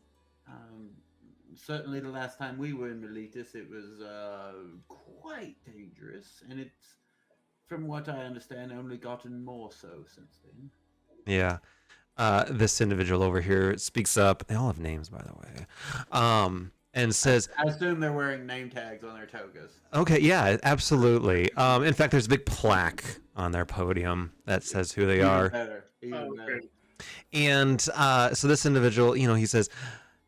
Certainly, the last time we were in Miletus, it was quite dangerous, and it's, from what I understand, only gotten more so since then. Yeah. This individual over here speaks up. They all have names, by the way. And says, I assume they're wearing name tags on their togas. okay, yeah, absolutely. In fact, there's a big plaque on their podium that says who they are. Even better. And so this individual, he says,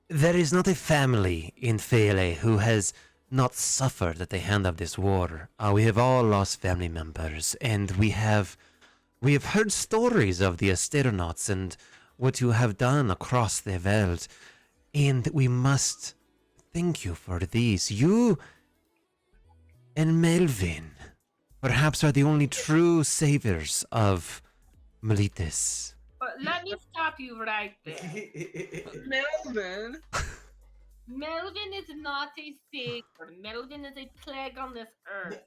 there is not a family in Phaela who has not suffered at the hand of this war. We have all lost family members, and we have heard stories of the astronauts and what you have done across the world, and we must thank you for these. You and Melvin perhaps are the only true saviors of Miletus. But let me stop you right there. Melvin. Melvin is not a savior. Melvin is a plague on this earth.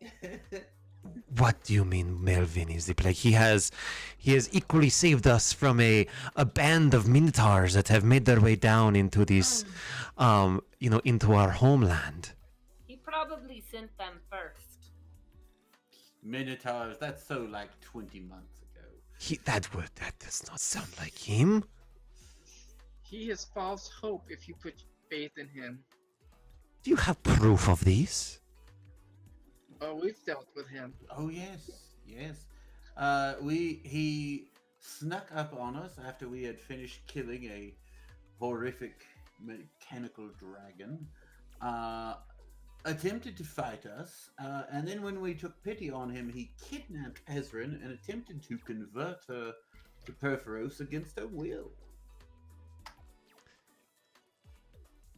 What do you mean Melvin is the plague? He has equally saved us from a band of minotaurs that have made their way down into this into our homeland. He probably sent them first. Minotaurs, that's so like 20 months ago. That does not sound like him. He is false hope if you put faith in him. Do you have proof of this? Oh, we've dealt with him. Oh yes. He snuck up on us after we had finished killing a horrific mechanical dragon. Attempted to fight us, and then when we took pity on him, he kidnapped Ezrin and attempted to convert her to Perforos against her will.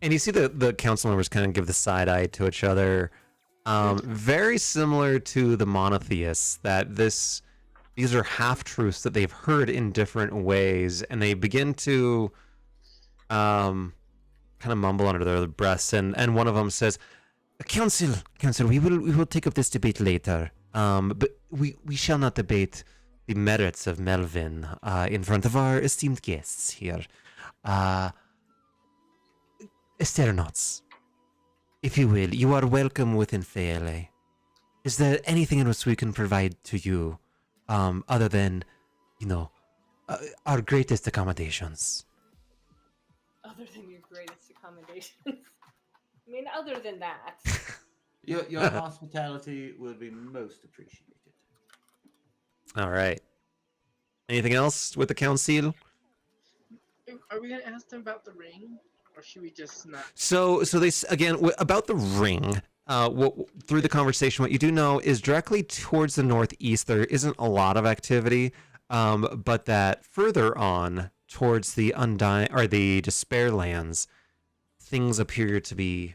And you see the council members kind of give the side eye to each other. Very similar to the monotheists, that these are half-truths that they've heard in different ways, and they begin to kind of mumble under their breaths, and one of them says, Council, we will take up this debate later, but we shall not debate the merits of Melvin in front of our esteemed guests here. Astronauts, if you will, you are welcome within Phaela. Is there anything else we can provide to you, other than, our greatest accommodations? Other than your greatest accommodations. I mean, other than that. Your hospitality will be most appreciated. All right. Anything else with the council? Are we gonna ask them about the ring, or should we just not? So they again about the ring. Through the conversation, what you do know is directly towards the northeast there isn't a lot of activity, but that further on towards the Undying or the Despair Lands, things appear to be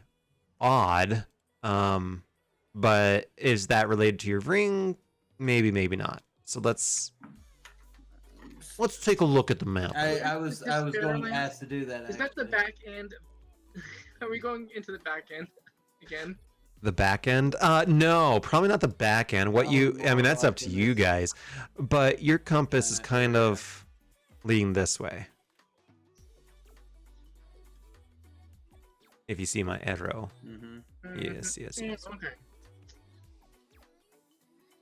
odd. But is that related to your ring? Maybe, maybe not. So let's take a look at the map. I was going to ask to do that. Is that the back end? Are we going into the back end again? The back end? No, probably not the back end. That's up to you guys. But your compass is kind of leading this way. If you see my arrow. Mm-hmm. Yes. Okay.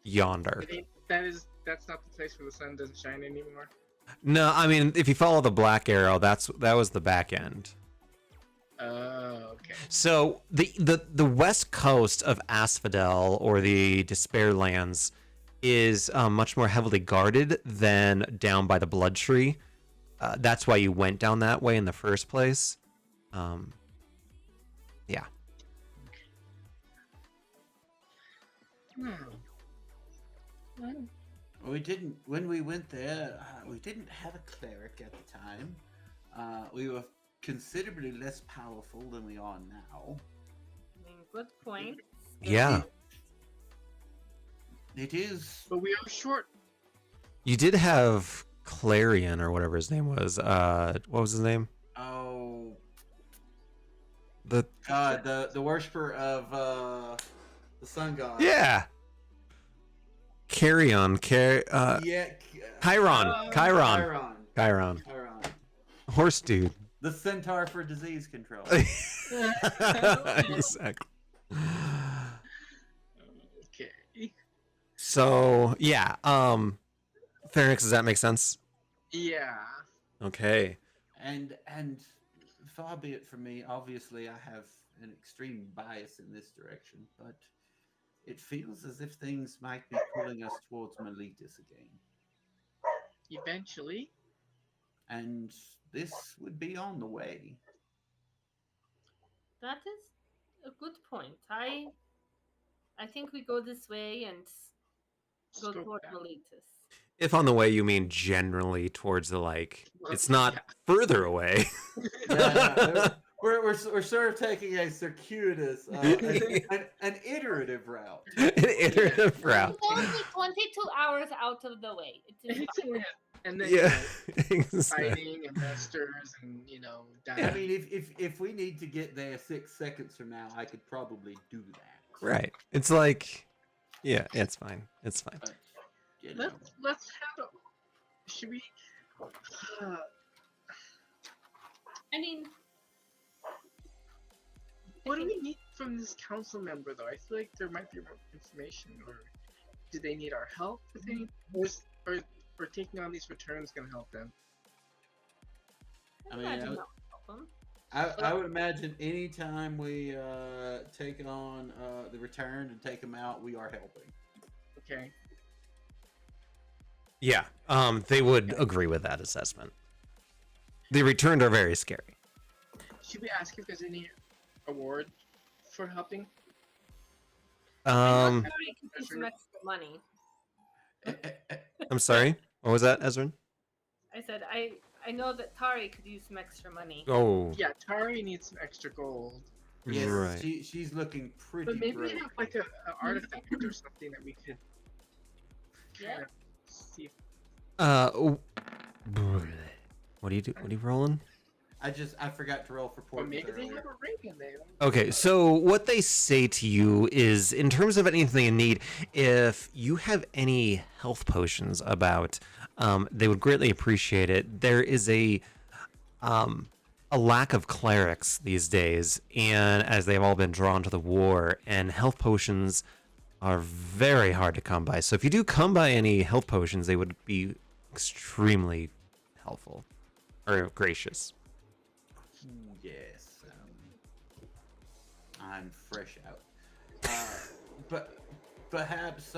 Yonder. That's not the place where the sun doesn't shine anymore. No, I mean, if you follow the black arrow, that was the back end. Oh, okay. So the west coast of Asphodel, or the Despair Lands, is much more heavily guarded than down by the Blood Tree. That's why you went down that way in the first place. Yeah. We didn't when we went there. We didn't have a cleric at the time. We were considerably less powerful than we are now. I mean, good point. Yeah. It is. But we are short. You did have Clarion or whatever his name was. What was his name? Oh, The the worshiper of the sun god. yeah. Carrion. Yeah. Chiron. Chiron. Chiron. Chiron. Horse dude. The centaur for disease control. Exactly. Okay. So yeah. Pharynx, does that make sense? Yeah. Okay. And far be it from me, obviously I have an extreme bias in this direction, but it feels as if things might be pulling us towards Miletus again. Eventually. And this would be on the way. That is a good point. I think we go this way and go Scope toward that. Miletus. If on the way you mean generally towards the like, Well, it's not further away. Yeah, we're sort of taking a circuitous, an iterative route. An iterative route. It's only 22 hours out of the way. It is fine. Yeah. And then Yeah. you know, Exactly. fighting investors and I mean, if we need to get there 6 seconds from now, I could probably do that. Right. It's like, yeah, it's fine. It's fine. But, you know, let's have a. Should we? I mean, What do we need from this council member, though? I feel like there might be more information, or do they need our help with any, or taking on these returns gonna help them? I I mean, imagine I- that would help 'em. I would imagine anytime we take on the return and take them out, we are helping. Okay. Yeah. They would agree with that assessment. The returned are very scary. Should we ask if there's any award for helping? I Um, know Tari could use some extra money. I'm sorry. What was that, Ezrin? I said I know that Tari could use some extra money. Oh, Yeah, Tari needs some extra gold, Yes, right. she's looking pretty but maybe broke. have like a artifact or something that we could Yeah. kind of see. Oh, what do you do? What are you rolling? I forgot to roll for Or portents maybe they earlier. have a ring in there. Okay, so what they say to you is, in terms of anything you need, if you have any health potions about, they would greatly appreciate it. There is a lack of clerics these days, and as they've all been drawn to the war, and health potions are very hard to come by. So if you do come by any health potions, they would be extremely helpful or gracious. Ooh, yes, I'm fresh out. But perhaps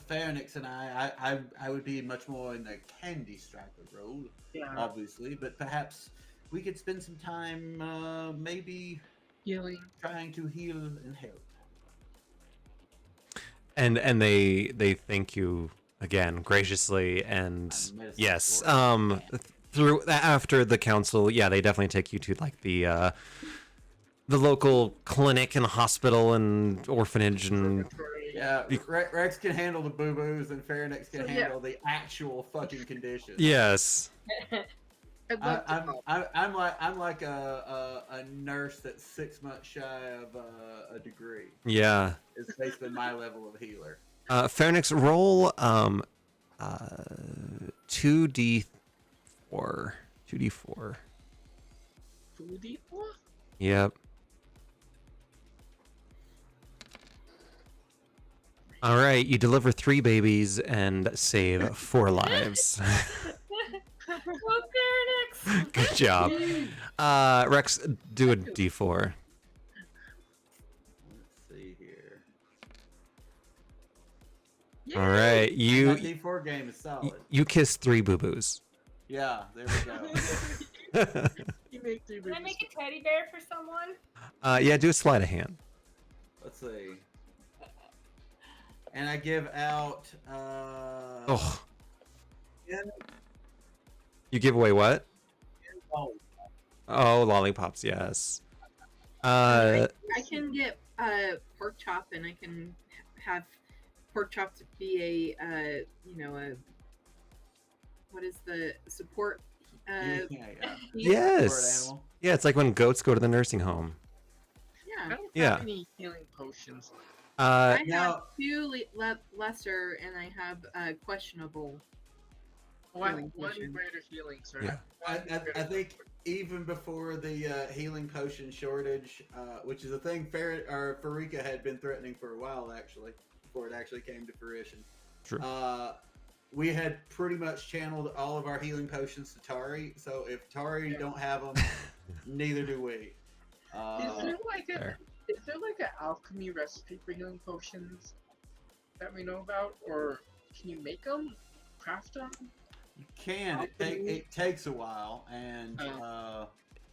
Pharynx and I would be much more in the candy striper role, Yeah, obviously. But perhaps we could spend some time, maybe healing. trying to heal and help. And they thank you again graciously, and Medicine yes, store. through after the council, yeah, they definitely take you to like the local clinic and hospital and orphanage and Yeah, Rex can handle the boo boos, and Pharynx can So, yeah. handle the actual fucking condition. yes. I'd love to help. I'm like a nurse that's 6 months shy of a degree. Yeah. Is basically my level of healer. Pharynx, roll 2d4. 2d4. 2D4? Yep. All right, you deliver 3 babies and save 4 lives. Well, Pharynx! Good job. Rex, do a d4. Let's see here. All right, My you D4 game is solid. you kiss 3 boo-boos. Yeah, there we go. You make 3 Can I babies. make a teddy bear for someone? Yeah, do a sleight of hand. Let's see. and I give out Oh, 10 you give away what? lollipops. Oh, lollipops, yes. I can get pork chop, and I can have pork chop to be a what is the support? Yeah. Yes. Support animal. Yeah, it's like when goats go to the nursing home. I Yeah, don't Yeah. have any healing potions. I Now- have two lesser, and I have questionable. One Healing potion. greater healing, sir. Yeah. I think even before the healing potion shortage, which is a thing Farika had been threatening for a while, actually, before it actually came to fruition. True. We had pretty much channeled all of our healing potions to Tari, so if Tari don't have them, neither do we. Is there like Fair. an alchemy recipe for healing potions that we know about, or can you make them, craft them? You can. It takes a while, and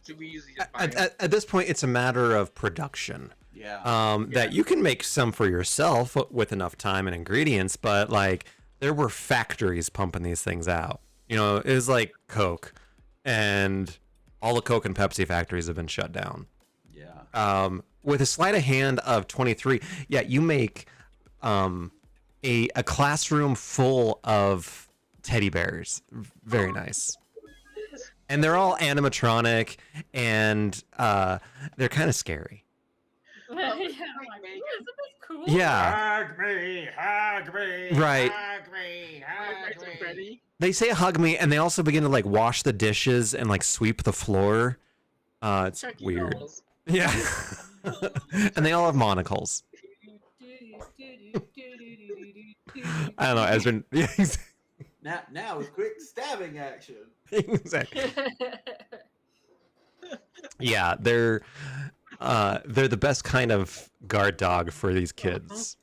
Do we usually just buy At this point, it's a matter of production. yeah. That you can make some for yourself with enough time and ingredients, but like there were factories pumping these things out. You know, it was like Coke, and all the Coke and Pepsi factories have been shut down. Yeah. With a sleight of hand of 23, yeah, you make a classroom full of teddy bears. Very nice. And they're all animatronic, and they're kind of scary. Yeah, I'm like, isn't this cool? Yeah. Hug me, Right. hug me, hug me. Freddy? They say hug me, and they also begin to like wash the dishes and like sweep the floor. It's Chucky weird. dolls. Yeah. And they all have monocles. I don't know, Ezra. Yeah, Now with quick stabbing action. exactly. Yeah, they're the best kind of guard dog for these kids.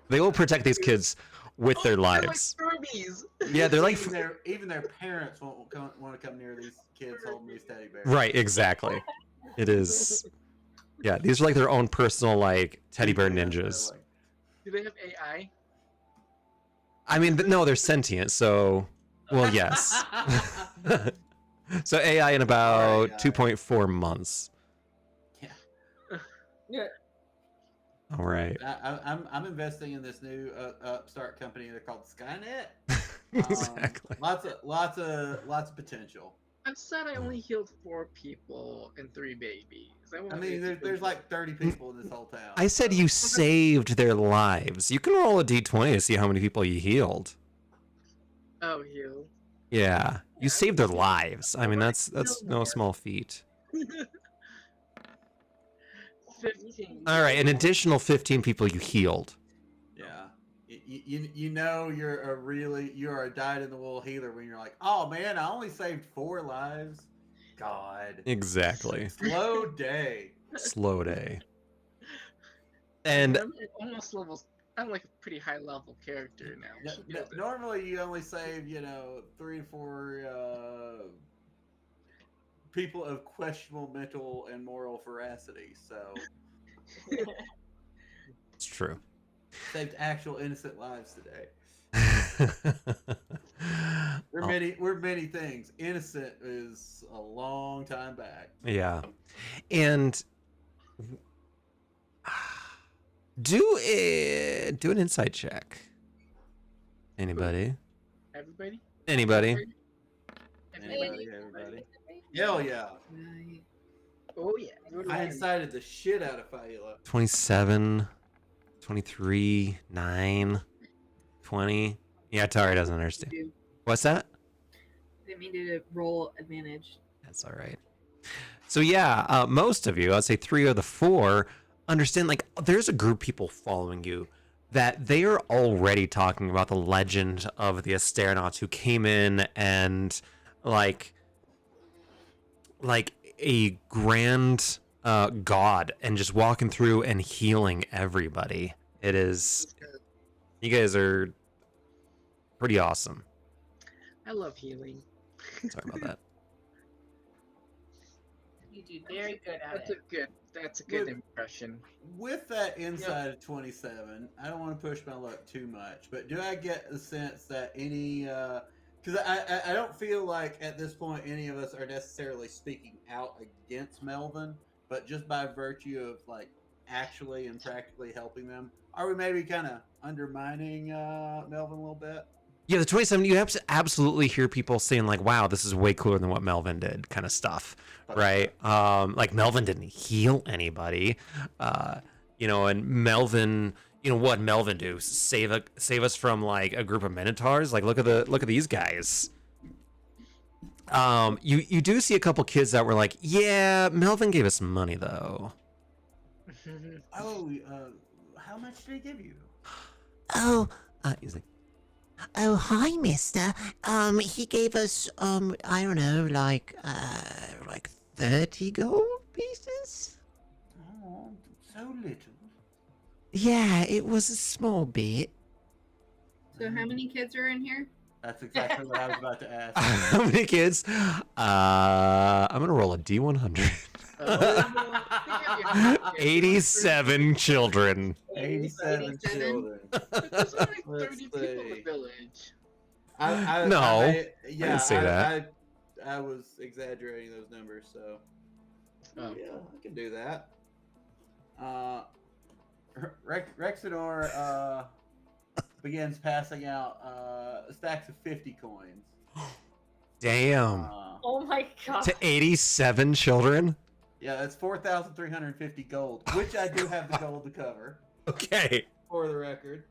They will protect these kids with their lives. They're like Furbies. Yeah, they're like even their parents won't want to come near these kids holding these teddy bears. right, exactly. It is. Yeah, these are like their own personal like teddy bear ninjas. Do they have AI? I mean, no, they're sentient, so well, yes. So AI in about AI. 2.4 months. Yeah. All right. I'm investing in this new upstart company. They're called Skynet. Exactly. Lots of potential. I'm sad I only healed 4 people and 3 babies. I mean, there's like 30 people in this whole town. I said you saved their lives. You can roll a d20 to see how many people you healed. Oh, heal. Yeah, you saved their lives. I mean, that's no small feat. 15. All right, an additional 15 people you healed. Yeah. You know you're a dyed in the wool healer when you're like, oh man, I only saved 4 lives. God. Exactly. Slow day. Slow day. And I'm almost levels. I'm like a pretty high level character now. Normally you only save 3 to 4 people of questionable mental and moral veracity. So it's true. saved actual innocent lives today. We're many things. Innocent is a long time back. Yeah. And do an insight check. Anybody? Everybody? Anybody? Everybody. Hell yeah. Oh yeah. Good I one. incited the shit out of Phaela. 27, 23, 9, 20. Yeah, Tari doesn't understand. What's that? Didn't mean to roll advantage. That's all right. So yeah, most of you, I'd say 3 of the 4, understand like there's a group of people following you that they are already talking about the legend of the astronauts who came in and like a grand god and just walking through and healing everybody. It is, you guys are pretty awesome. I love healing. Sorry about that. You do very good at That's it. With- a good impression. With that inside of 27, I don't want to push my luck too much, but do I get the sense that any, because I don't feel like at this point any of us are necessarily speaking out against Melvin, but just by virtue of like actually and practically helping them, are we maybe kind of undermining Melvin a little bit? Yeah, the 27, you absolutely hear people saying like, wow, this is way cooler than what Melvin did, kind of stuff, right? Like Melvin didn't heal anybody, and Melvin, what Melvin do? Save us from like a group of minotaurs? Like look at these guys. You do see a couple kids that were like, yeah, Melvin gave us money though. Oh, how much did he give you? Oh, He's like, oh, hi, mister. He gave us, I don't know, like 30 gold pieces? Oh, so little. Yeah, it was a small bit. So how many kids are in here? That's exactly what I was about to ask. how many kids? I'm gonna roll a D100. 87 children. 87 children. There's only Let's 30 people in the see. village. No, I didn't say that. I was exaggerating those numbers, so Oh. yeah, I can do that. Rexidor begins passing out stacks of 50 coins. Damn. Oh my god. To 87 children? Yeah, that's 4,350 gold, which I do have the gold to cover, Okay. for the record.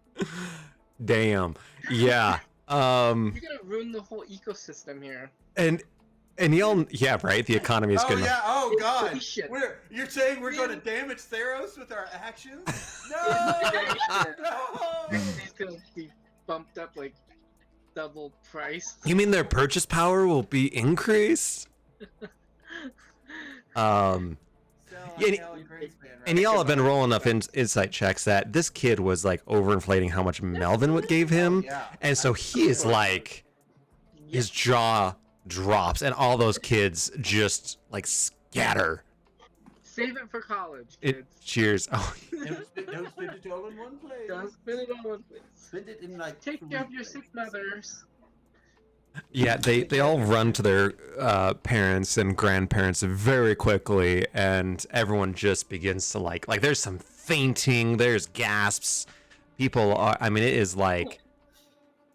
Damn. Yeah. You're gonna ruin the whole ecosystem here. And y'all, yeah, right. The economy is Oh gonna. yeah! Oh god! Inflation. You're saying we're going to damage Theros with our actions? No! No! It's gonna be bumped up like double price. You mean their purchase power will be increased? Yeah, and y'all have been rolling enough insight checks that this kid was like overinflating how much Melvin would give him, Yeah. and so he is like, his jaw drops, and all those kids just like scatter. Save it for college, It kids. cheers. Oh, Don't spend it all in one place. Don't spend it on one place. Spend it in like Take care of your three sick places. mothers. yeah, they all run to their parents and grandparents very quickly, and everyone just begins to like there's some fainting, there's gasps. People are, I mean, it is like,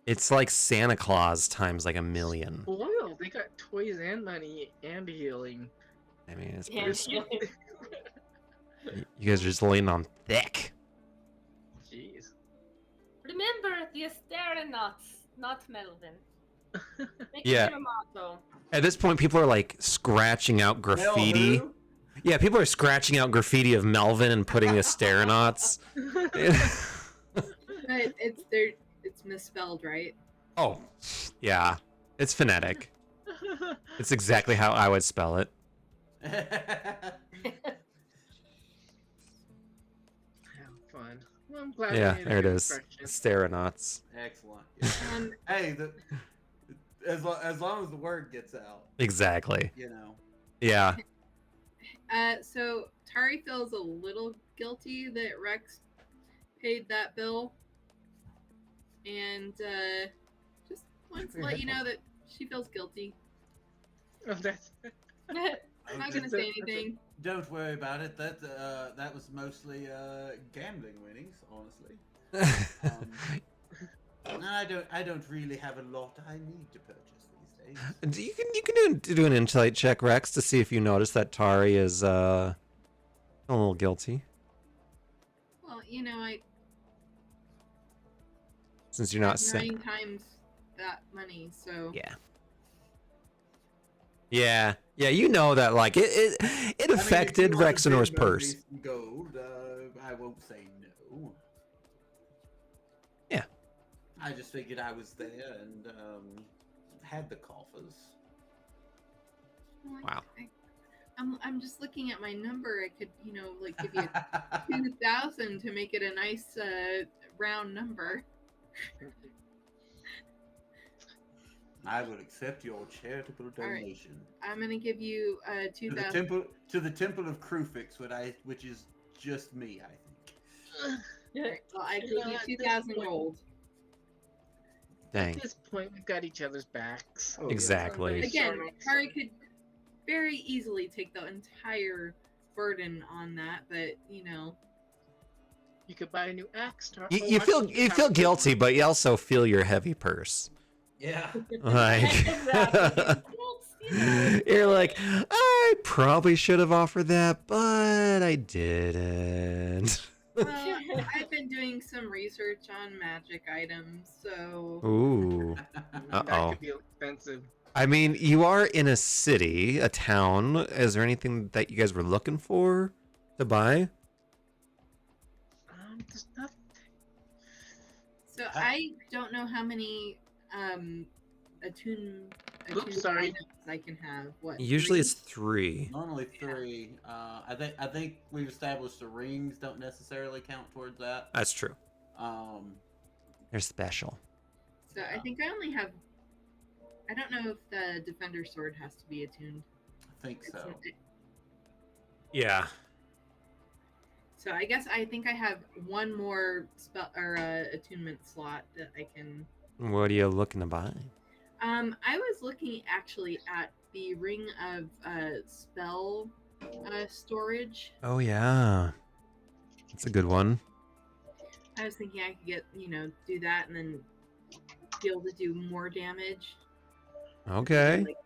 it's like Santa Claus times like a million. Spoiled. They got toys and money and healing. I mean, it's Yeah, pretty, you guys are just laying on thick. Jeez. Remember the Astronauts, not Melvin. Make Yeah. it your motto. At this point, people are like scratching out graffiti. Hell, Yeah, people are scratching out graffiti of Melvin and putting Astronauts. But it's misspelled, right? Oh, yeah. It's phonetic. It's exactly how I would spell it. who? How fun. Well, I'm glad Yeah, we made a there it good is. impression. Astronauts. Excellent. Yeah. Um, Hey, as long as the word gets out, Exactly. you know. Yeah. so Tari feels a little guilty that Rex paid that bill, and just wants to let you know that she feels guilty. Oh, that's I'm not gonna say anything. Don't worry about it. That was mostly gambling winnings, honestly. I don't really have a lot I need to purchase these days. You can do an insight check, Rex, to see if you notice that Tari is a little guilty, Well, since you're not 9 sick. times that money, so Yeah, you know that like it affected Rexinor's purse. Gold, I won't say no. Yeah. I just figured I was there and had the coffers. Wow. I'm just looking at my number. I could, like give you 2,000 to make it a nice round number. I would accept your charitable All right. donation. I'm gonna give you To the 2,000. temple of Krufix, which is just me, I think. Alright, well, I gave You know, you at this 2,000 point- gold. Dang. At this point, we've got each other's backs. Oh, yeah. Exactly. Again, Tari could very easily take the entire burden on that, but you know, You could buy a new axe. You, Oh, you feel actually, you have feel a good guilty, one. but you also feel your heavy purse. Yeah. Like Exactly. you're like, I probably should have offered that, but I didn't. well, I've been doing some research on magic items, so Ooh. That Uh-oh. could be expensive. I mean, you are in a city, a town. Is there anything that you guys were looking for to buy? There's nothing. so I don't know how many attune sorry. items I can have. What? Usually 3? it's 3. Normally 3. I think we've established the rings don't necessarily count towards that. That's true. Um, They're special. So I think I only have. I don't know if the defender sword has to be attuned. I think so. Yeah. So I think I have one more spell or attunement slot that I can. What are you looking to buy? I was looking actually at the ring of spell storage. Oh yeah. That's a good one. I was thinking I could get do that and then be able to do more damage. Okay. Like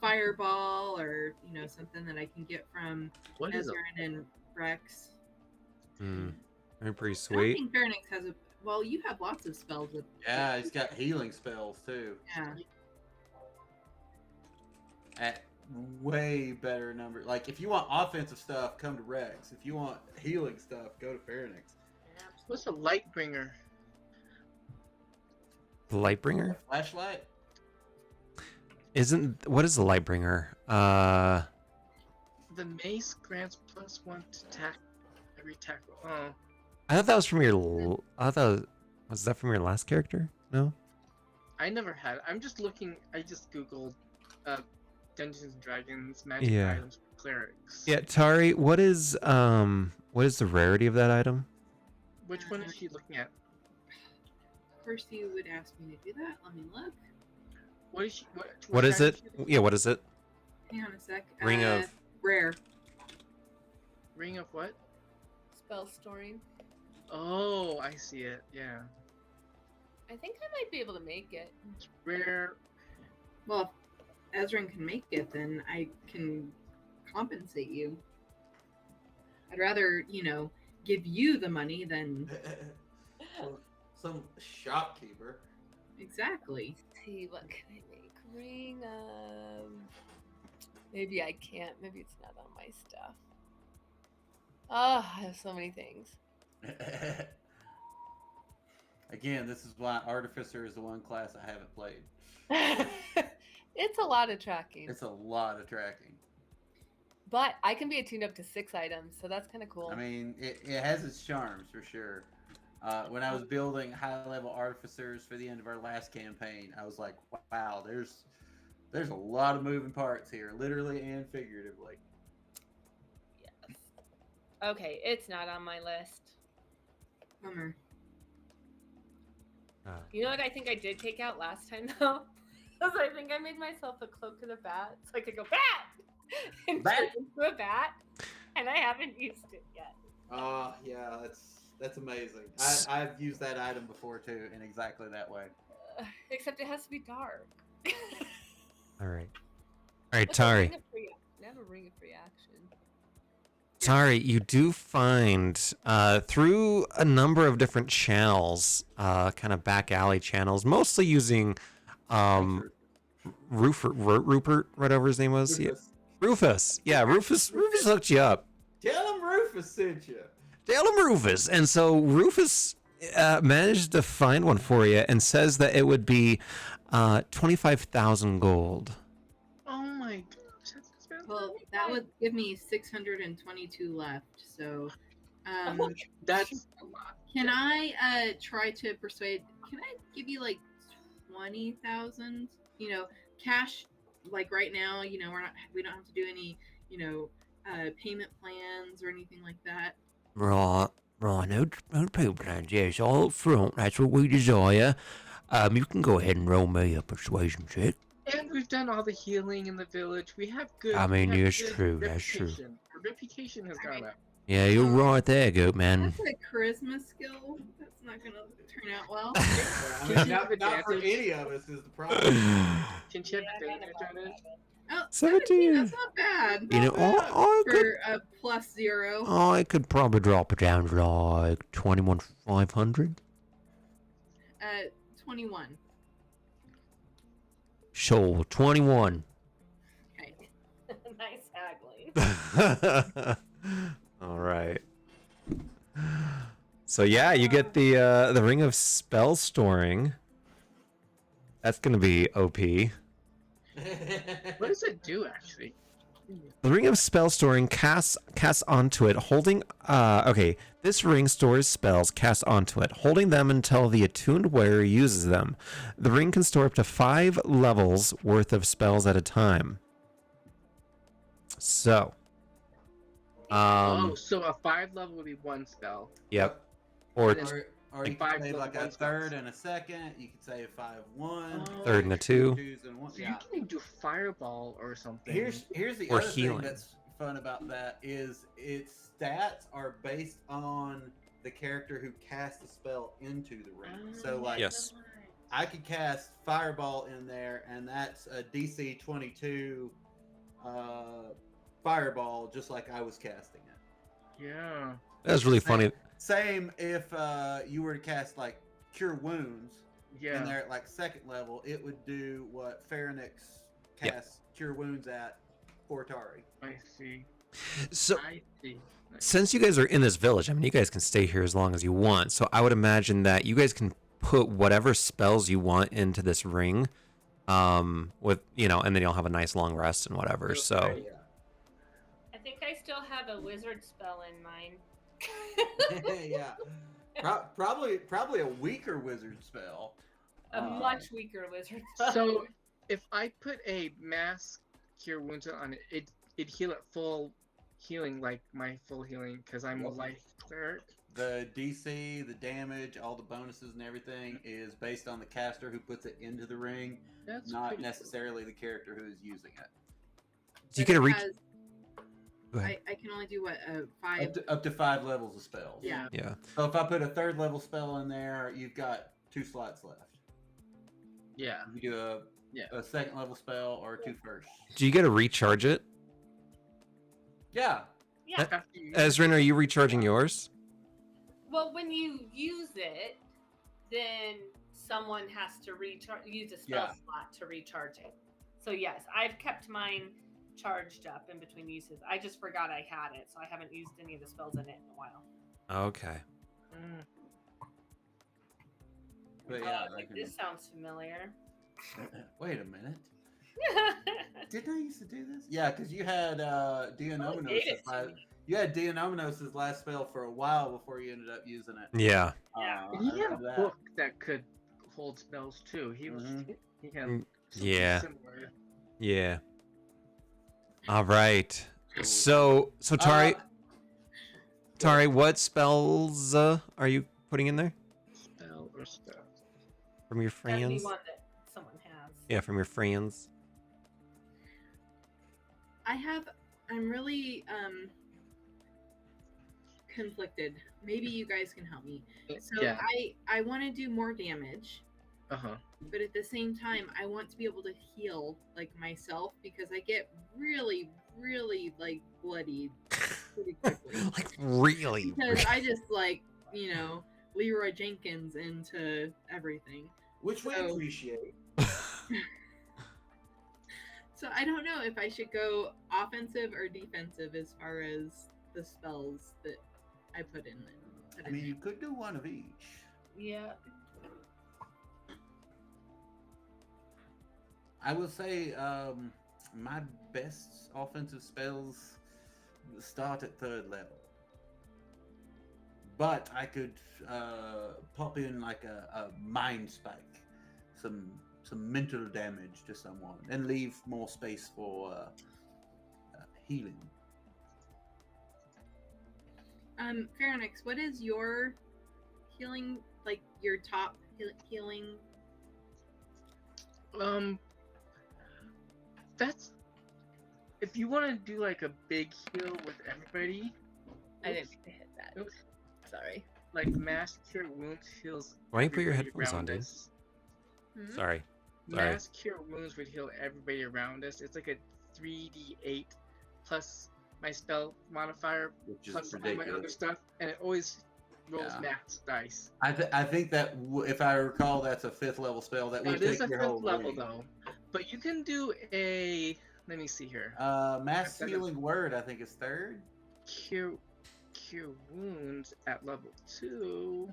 fireball or something that I can get from What is it? Ezrin and Rex. They're pretty I don't sweet. think Pharynix has a. Well, you have lots of spells with. Yeah, he's got healing spells too. Yeah. At way better number. Like if you want offensive stuff, come to Rex. If you want healing stuff, go to Pharynix. What's a light bringer? The Lightbringer? Flashlight? What is the Lightbringer? The mace grants +1 to attack every attack. Oh, I thought that was from your. I thought was that from your last character? No. I never had it. I'm just looking. I just googled Dungeons and Dragons magic Yeah. items for clerics. Yeah, Tari. What is the rarity of that item? Which one is she looking at? First, you would ask me to do that. Let me look. What is she? What is item it? is she looking Yeah, what is it? Hang on a sec. Ring of. Rare. at? Ring of what? Spell storing. Oh, I see it. Yeah. I think I might be able to make it. It's rare. Well, if Ezrin can make it, then I can compensate you. I'd rather, give you the money than Some shopkeeper. exactly. Let's see, what can I make? Ring of. Maybe I can't. Maybe it's not on my stuff. Oh, I have so many things. Again, this is why Artificer is the one class I haven't played. It's a lot of tracking. It's a lot of tracking. But I can be attuned up to 6 items, so that's kind of cool. I mean, it has its charms for sure. When I was building high-level artificers for the end of our last campaign, I was like, "Wow, there's a lot of moving parts here, literally and figuratively." Yes. Okay, it's not on my list. Bummer. You know what I think I did take out last time, though? Because I think I made myself a cloak of the bat, so I could go bat! And Bat? turn into a bat, and I haven't used it yet. Yeah, that's amazing. I've used that item before too, in exactly that way. Except it has to be dark. All right. All right, What's a Tari. ring of free- I have a ring of free action. Tari, you do find through a number of different channels, kind of back alley channels, mostly using Rupert, whatever his name was. Yeah. Rufus. Yeah, Rufus hooked you up. Tell him Rufus sent you. Tell him Rufus. And so Rufus managed to find one for you and says that it would be 25,000 gold. Oh my gosh, that's expensive. Well, that would give me 622 left. So, That's a lot. can I try to persuade? Can I give you like 20,000. You know, cash. Like right now, you know, we don't have to do any, you know, payment plans or anything like that. Right, right. No pay plans. Yes, all up front. That's what we desire. You can go ahead and roll me a persuasion check. And we've done all the healing in the village. We have good. I mean, we have it's good true, that's true. reputation. Our reputation has gone up. Yeah, you're right there, goat man. That's a charisma skill. That's not gonna turn out well. I mean, not for any of us is the problem. Can you have advantage on it? Oh, 17. That's not bad. You know, I could, For a +0. I could probably drop it down to like 21,500. 21. Sure, 21. Okay. Nice haggling. All right. So yeah, you get the ring of spell storing. That's gonna be OP. What does it do actually? The ring of spell storing casts onto it, holding. Okay, this ring stores spells cast onto it, holding them until the attuned wearer uses them. The ring can store up to 5 levels worth of spells at a time. So, Oh, so a 5 level would be 1 spell. yep. Or And then- Or you Five could say plus like a one third spells. and a second. You could say a 5-1. Oh. third and a 2. Twos and one. So Yeah. you can even do fireball or something. Here's the Or other healing. thing that's fun about that is its stats are based on the character who casts the spell into the ring. So like Yes. I could cast Fireball in there, and that's a DC 22 Fireball, just like I was casting it. Yeah. That's really funny. Same if you were to cast like Cure Wounds Yeah. in there at like 2nd level, it would do what Pharonix Yeah. casts Cure Wounds at for Tari. I see. So, I see. Nice. since you guys are in this village, I mean, you guys can stay here as long as you want. So I would imagine that you guys can put whatever spells you want into this ring, with and then you'll have a nice long rest and whatever. So Yeah. I think I still have a wizard spell in mind. Yeah. Probably a weaker wizard spell. A much weaker wizard spell. So if I put a mass cure wounds on it, it'd heal at full healing, like my full healing, because I'm a life cleric. The DC, the damage, all the bonuses and everything is based on the caster who puts it into the ring, That's not pretty necessarily the character who is using it. you get a reach. Go I, ahead. I can only do what 5. Up to 5 levels of spells. Yeah. Yeah. So if I put a 3rd level spell in there, you've got 2 slots left. Yeah. You do a Yeah. 2nd level spell or 2 first. Do you get to recharge it? Yeah. Yeah. After you Ezrin, are you recharging yours? Well, when you use it, then someone has to use a spell Yeah. slot to recharge it. So yes, I've kept mine charged up in between uses. I just forgot I had it, so I haven't used any of the spells in it in a while. Okay. Mm. But Oh, yeah, like, this sounds familiar. Wait a minute. Didn't I used to do this? Yeah, because you had Oh, gave it Dianominos. to me. You had Dianominos' last spell for a while before you ended up using it. Yeah. Yeah. I He had a remember that. book that could hold spells too. He was Mhm. he had Mm, something yeah. similar. Yeah. All right. So Tari, Uh, Tari, what spells are you putting in there Spell or stuff. from your Any friends? one that someone has. Yeah, from your friends. I'm really conflicted. Maybe you guys can help me. So Yeah. I want to do more damage, Uh-huh. but at the same time I want to be able to heal like myself because I get really like bloodied pretty quickly. Like really? Because I just like, Leroy Jenkins into everything. which we So- appreciate. So I don't know if I should go offensive or defensive as far as the spells that I put in there. I mean, you could do one of each. Yeah. I will say my best offensive spells start at 3rd level. But I could pop in like a mind spike. some mental damage to someone, and leave more space for healing. Pharonix, what is your healing, like your top healing? That's if you want to do like a big heal with everybody. I didn't mean to hit that. Oops. Sorry. Like mass cure wounds heals. Why don't you put your everybody headphones on, around dude? us. Hmm? Sorry. Mass cure wounds would heal everybody around us. It's like a 3d8 plus my spell modifier Which is plus all my other ridiculous. stuff, and it always rolls Yeah. max dice. I think that if I recall, that's a 5th level spell that would It is take a your 5th whole level ring. though, but you can do a. Let me see here. Mass That is- healing word, I think, is 3rd. Cure wounds at level 2.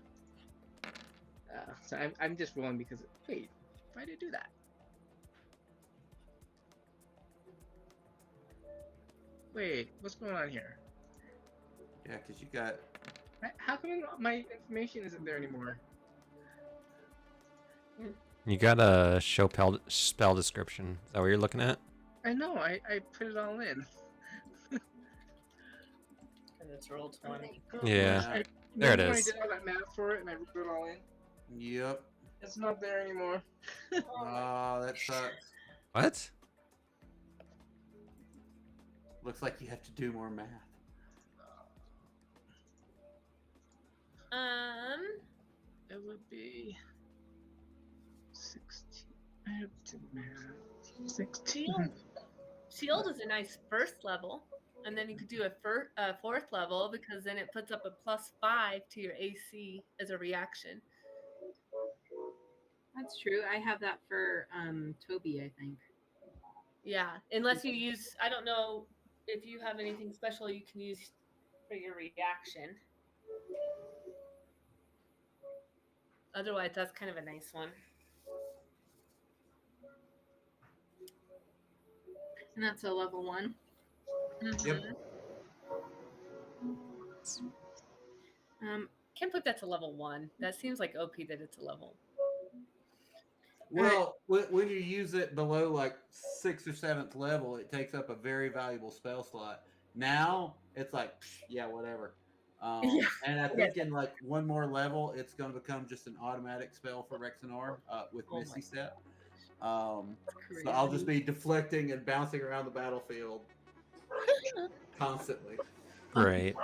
So I'm just rolling because wait, why did I do that? Wait, what's going on here? Yeah, because you got. How come my information isn't there anymore? You got a show spell description. Is that what you're looking at? I know, I put it all in. And it's roll 20. Yeah. I, There it remember when is. I did all that math for it and I wrote it all in? Yep. It's not there anymore. Oh, that sucks. What? Looks like you have to do more math. It would be 16. I have to math. 16. Shield is a nice first level, and then you could do a fourth level because then it puts up a +5 to your AC as a reaction. That's true. I have that for Toby, I think. Yeah, unless you use, I don't know if you have anything special you can use for your reaction. Otherwise, that's kind of a nice one. And that's a level 1. Yep. Can't put that to level 1. That seems like OP that it's a level. Well, when you use it below like 6th or 7th level, it takes up a very valuable spell slot. Now it's like, yeah, whatever. Yeah. And I think in like one more level, it's going to become just an automatic spell for Rexenor with Oh Misty my Step. So I'll just be deflecting and bouncing around the battlefield constantly. Great.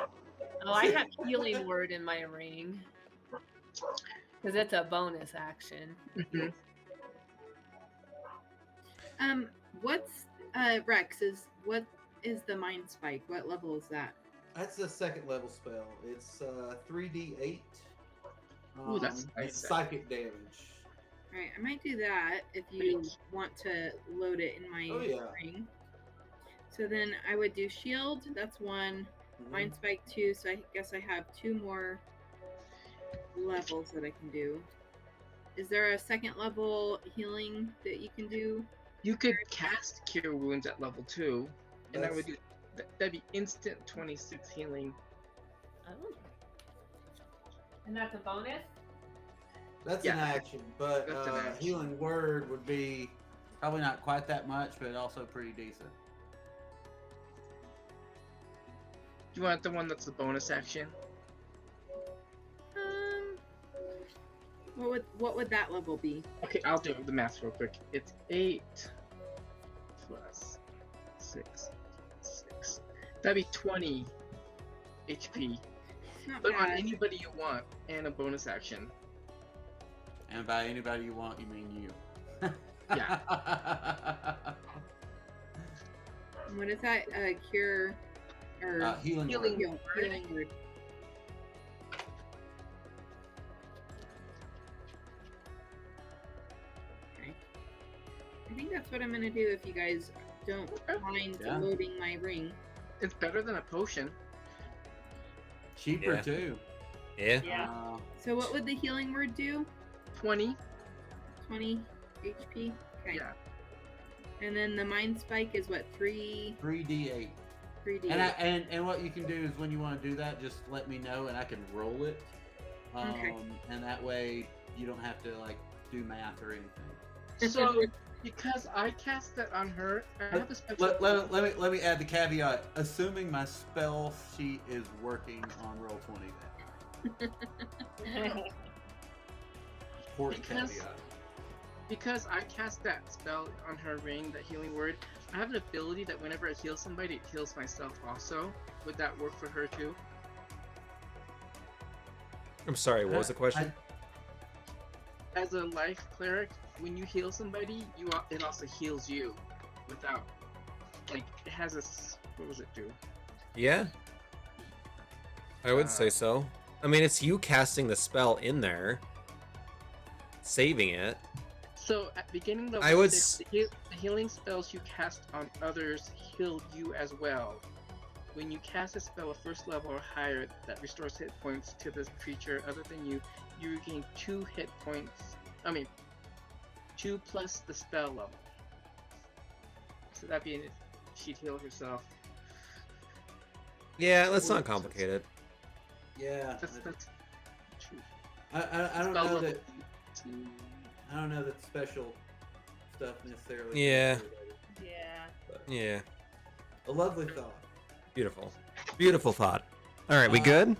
Oh, I have healing word in my ring because it's a bonus action. What's what is the mind spike? What level is that? That's a 2nd level spell. It's 3d8. Ooh, that's nice. It's psychic damage. All right, I might do that if you want to load it in my ring. So then I would do shield. That's 1. Mind spike 2. So I guess I have 2 more levels that I can do. Is there a 2nd level healing that you can do? You could cast Cure Wounds at level 2, and I would do that'd be instant 26 healing. Oh. And that's a bonus? That's Yeah. an action, but That's an action. healing word would be probably not quite that much, but also pretty decent. Do you want the one that's the bonus action? What would that level be? Okay, I'll do the math real quick. It's 8 plus 6. That'd be 20 HP. It's not But on bad. anybody you want, and a bonus action. And by anybody you want, you mean you. Yeah. What is that? Cure or Healing Healing word. healing word. Okay. I think that's what I'm gonna do if you guys don't mind Yeah. loading my ring. It's better than a potion. Cheaper Yeah. too. Yeah. Yeah. So what would the healing word do? 20. 20 HP? Okay. Yeah. And then the mind spike is what, 3d8. 3D? And what you can do is when you want to do that, just let me know and I can roll it. Okay. And that way you don't have to like do math or anything. So, because I cast that on her, I have a special. Let me add the caveat. Assuming my spell sheet is working on roll 20. Important caveat. Because I cast that spell on her ring, that healing word, I have an ability that whenever I heal somebody, it heals myself also. Would that work for her too? I'm sorry, what was the question? As a life cleric, when you heal somebody, it also heals you without, like, it has a, what does it do? Yeah, I would say so. I mean, it's you casting the spell in there, saving it. So at beginning level I would 6, the healing spells you cast on others heal you as well. When you cast a spell at first level or higher that restores hit points to this creature other than you, you regain 2 hit points. 2 plus the spell level. So that'd be if she'd heal herself. Yeah, that's not complicated. Yeah. That's true. I don't Spell know level that. 2. I don't know that special stuff necessarily. Yeah. Yeah. Yeah, A lovely thought. beautiful. Beautiful thought. All right, we good?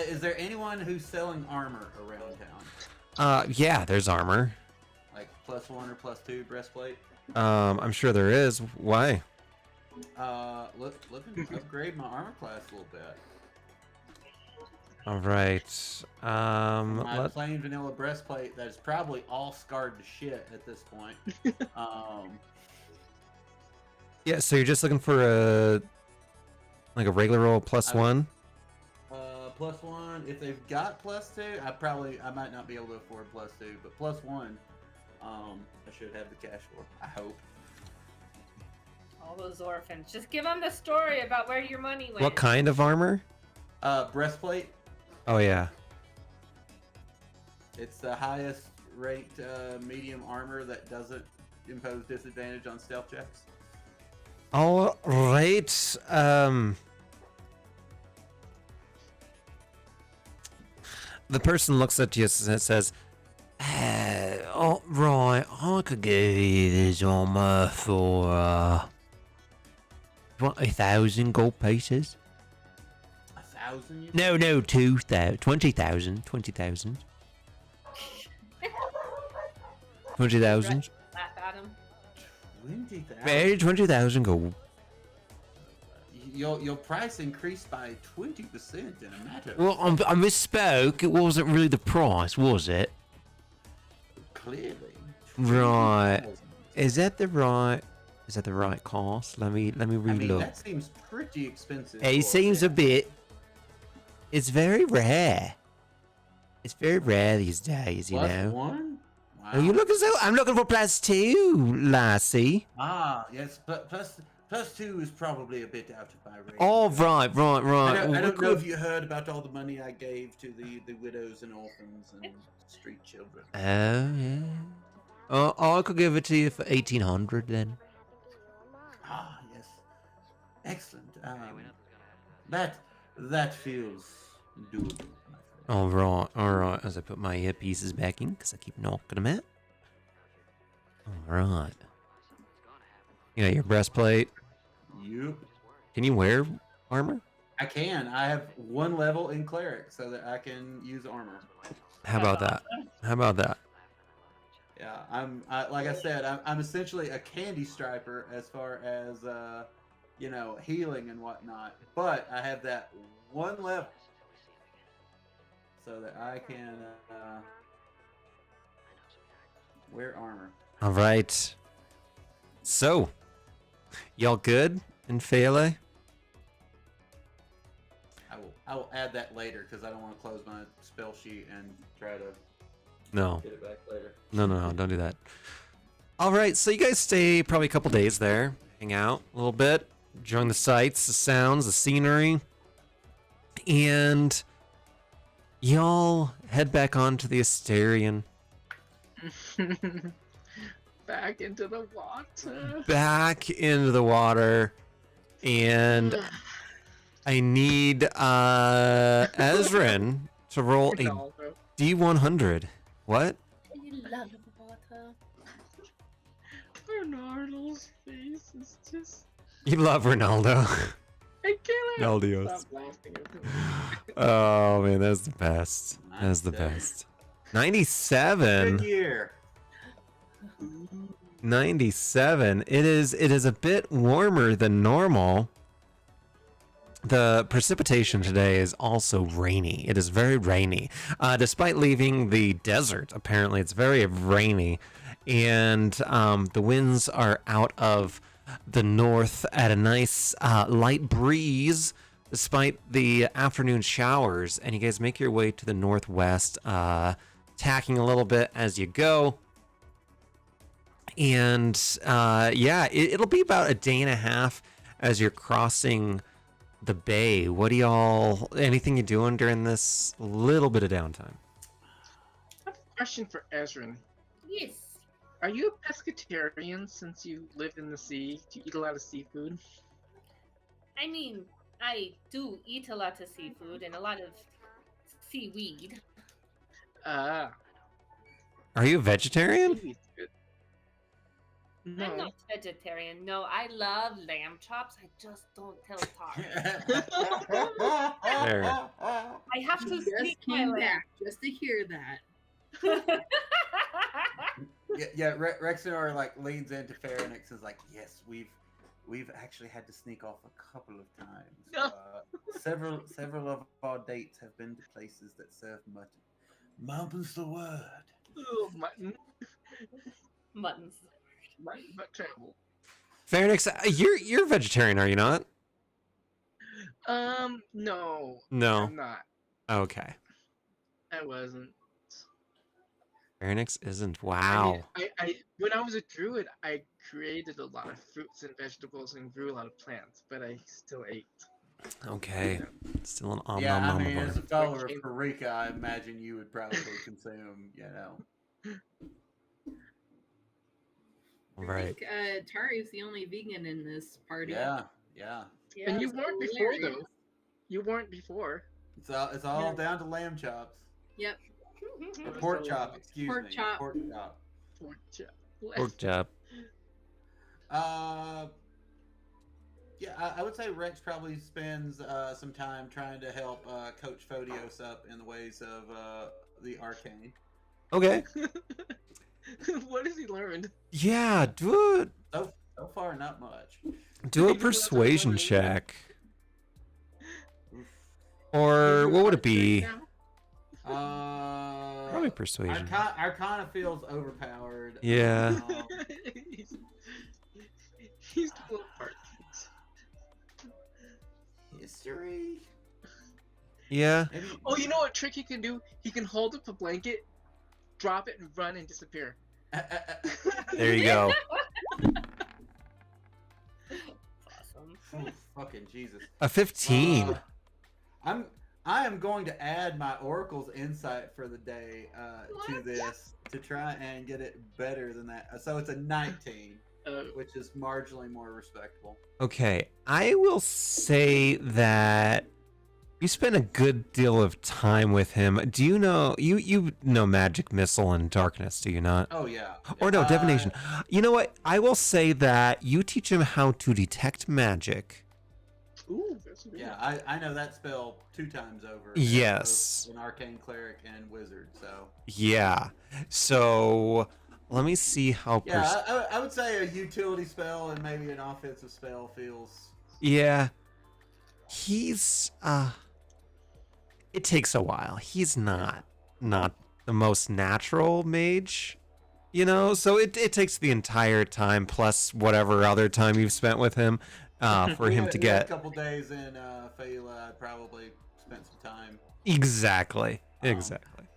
Is there anyone who's selling armor around town? Yeah, there's armor. Like +1 or +2 breastplate? I'm sure there is. Why? Looking to upgrade my armor class a little bit. All right. My plain vanilla breastplate that is probably all scarred to shit at this point. Yeah, so you're just looking for a regular roll +1? +1. If they've got +2, I might not be able to afford +2, but +1, I should have the cash for. I hope. All those orphans. Just give them the story about where your money went. What kind of armor? Breastplate. Oh yeah. It's the highest ranked medium armor that doesn't impose disadvantage on stealth checks. All right. The person looks at you and says, "All right, I could give you this armor for 20,000 gold pieces." 1,000? No, 2,000, 20,000, 20,000. 20,000. Laugh at him. 20,000. 20,000 gold. Your price increased by 20% in a matter. Well, I misspoke. It wasn't really the price, was it? Clearly. Right. 20,000. Is that the right cost? Let me I mean, relook. that seems pretty expensive. It for seems a bit. It's very rare. It's very rare these days, you know. +1? Wow. Are you looking so? I'm looking for +2, lassie. Ah, yes, but +2 is probably a bit out of my range. Oh, right. I Well, don't know if you heard about all the money I gave to the widows and orphans and street children. Oh, yeah. Oh, I could give it to you for 1,800 then. Ah, yes. Excellent. That feels doable, my friend. All right. As I put my earpieces back in, because I keep knocking them out. All right. You got your breastplate. Yep. Can you wear armor? I can. I have 1 level in cleric, so that I can use armor. How about that? How about that? Yeah, like I said, I'm essentially a candy striper as far as healing and whatnot. But I have that 1 level, so that I can wear armor. All right. So, y'all good in Phaela? I will add that later because I don't want to close my spell sheet and try to No. get it back later. No, don't do that. All right, so you guys stay probably a couple days there, hang out a little bit, enjoying the sights, the sounds, the scenery, and y'all head back onto the Asterion. Back into the water. Back into the water, and I need Ezrin to roll a D100. What? It's just You love Ronaldo. I can't Ronaldios. stop laughing at him. Oh man, that's the best. That's the 97. best. 97. Good year. 97. It is a bit warmer than normal. The precipitation today is also rainy. It is very rainy. Despite leaving the desert, apparently it's very rainy. And the winds are out of the north at a nice light breeze, despite the afternoon showers. And you guys make your way to the northwest, tacking a little bit as you go. And yeah, it'll be about a day and a half as you're crossing the bay. What do y'all, anything you doing during this little bit of downtime? I have a question for Ezrin. Yes. Are you a pescatarian since you live in the sea? Do you eat a lot of seafood? I mean, I do eat a lot of seafood and a lot of seaweed. Ah. Are you a vegetarian? Seaweed's good. I'm No. not vegetarian. No, I love lamb chops. I just don't tell Tari. There. I have to Just sneak my came lamb. back just to hear that. Yeah, Rexenor like leans into Pharonix and is like, yes, we've actually had to sneak off a couple of times. No. Several of our dates have been to places that serve mutton. Mum's the word. Oh, mutton. Muttons. Mutton, but terrible. Pharonix, you're vegetarian, are you not? No. No. I'm not. Okay. I wasn't. Pharonix isn't. I Wow. mean, I when I was a druid, I created a lot of fruits and vegetables and grew a lot of plants, but I still ate. Okay. Still an Yeah, I mean, omnivore. as a follower of Parika, I imagine you would probably consume, All I right. think Tari's the only vegan in this party. yeah. Yeah. And you That's weren't before, hilarious. though. You weren't before. It's all down to lamb chops. Yep. Or pork chop, excuse Pork me. chop. Pork chop. Pork chop. Pork chop. Yeah, I would say Rex probably spends some time trying to help Coach Photios up in the ways of the arcane. Okay. What has he learned? Yeah, do So far, not much. a persuasion check. Or what would it be? Probably persuasion. Arcana feels overpowered. Yeah. He's the little part. History. Yeah. Maybe, Oh, you know what trick he can do? He can hold up a blanket, drop it, and run and disappear. There you go. Awesome. Oh, fucking Jesus. A 15. I am going to add my Oracle's insight for the day to this to try and get it better than that. So it's a 19, which is marginally more respectable. Okay, I will say that you spent a good deal of time with him. Do you know you know magic missile and darkness, do you not? Oh yeah. Or no, divination. You know what? I will say that you teach him how to detect magic. Ooh, that's a good Yeah, one. I know that spell 2 times over. Yes. Both an arcane cleric and wizard. So Yeah. So let me see how. yeah, I would say a utility spell and maybe an offensive spell feels. Yeah. He's it takes a while. He's not the most natural mage, you know, so it takes the entire time plus whatever other time you've spent with him for him to We had get a couple days in Phaela. I probably spent some time. exactly. Yeah.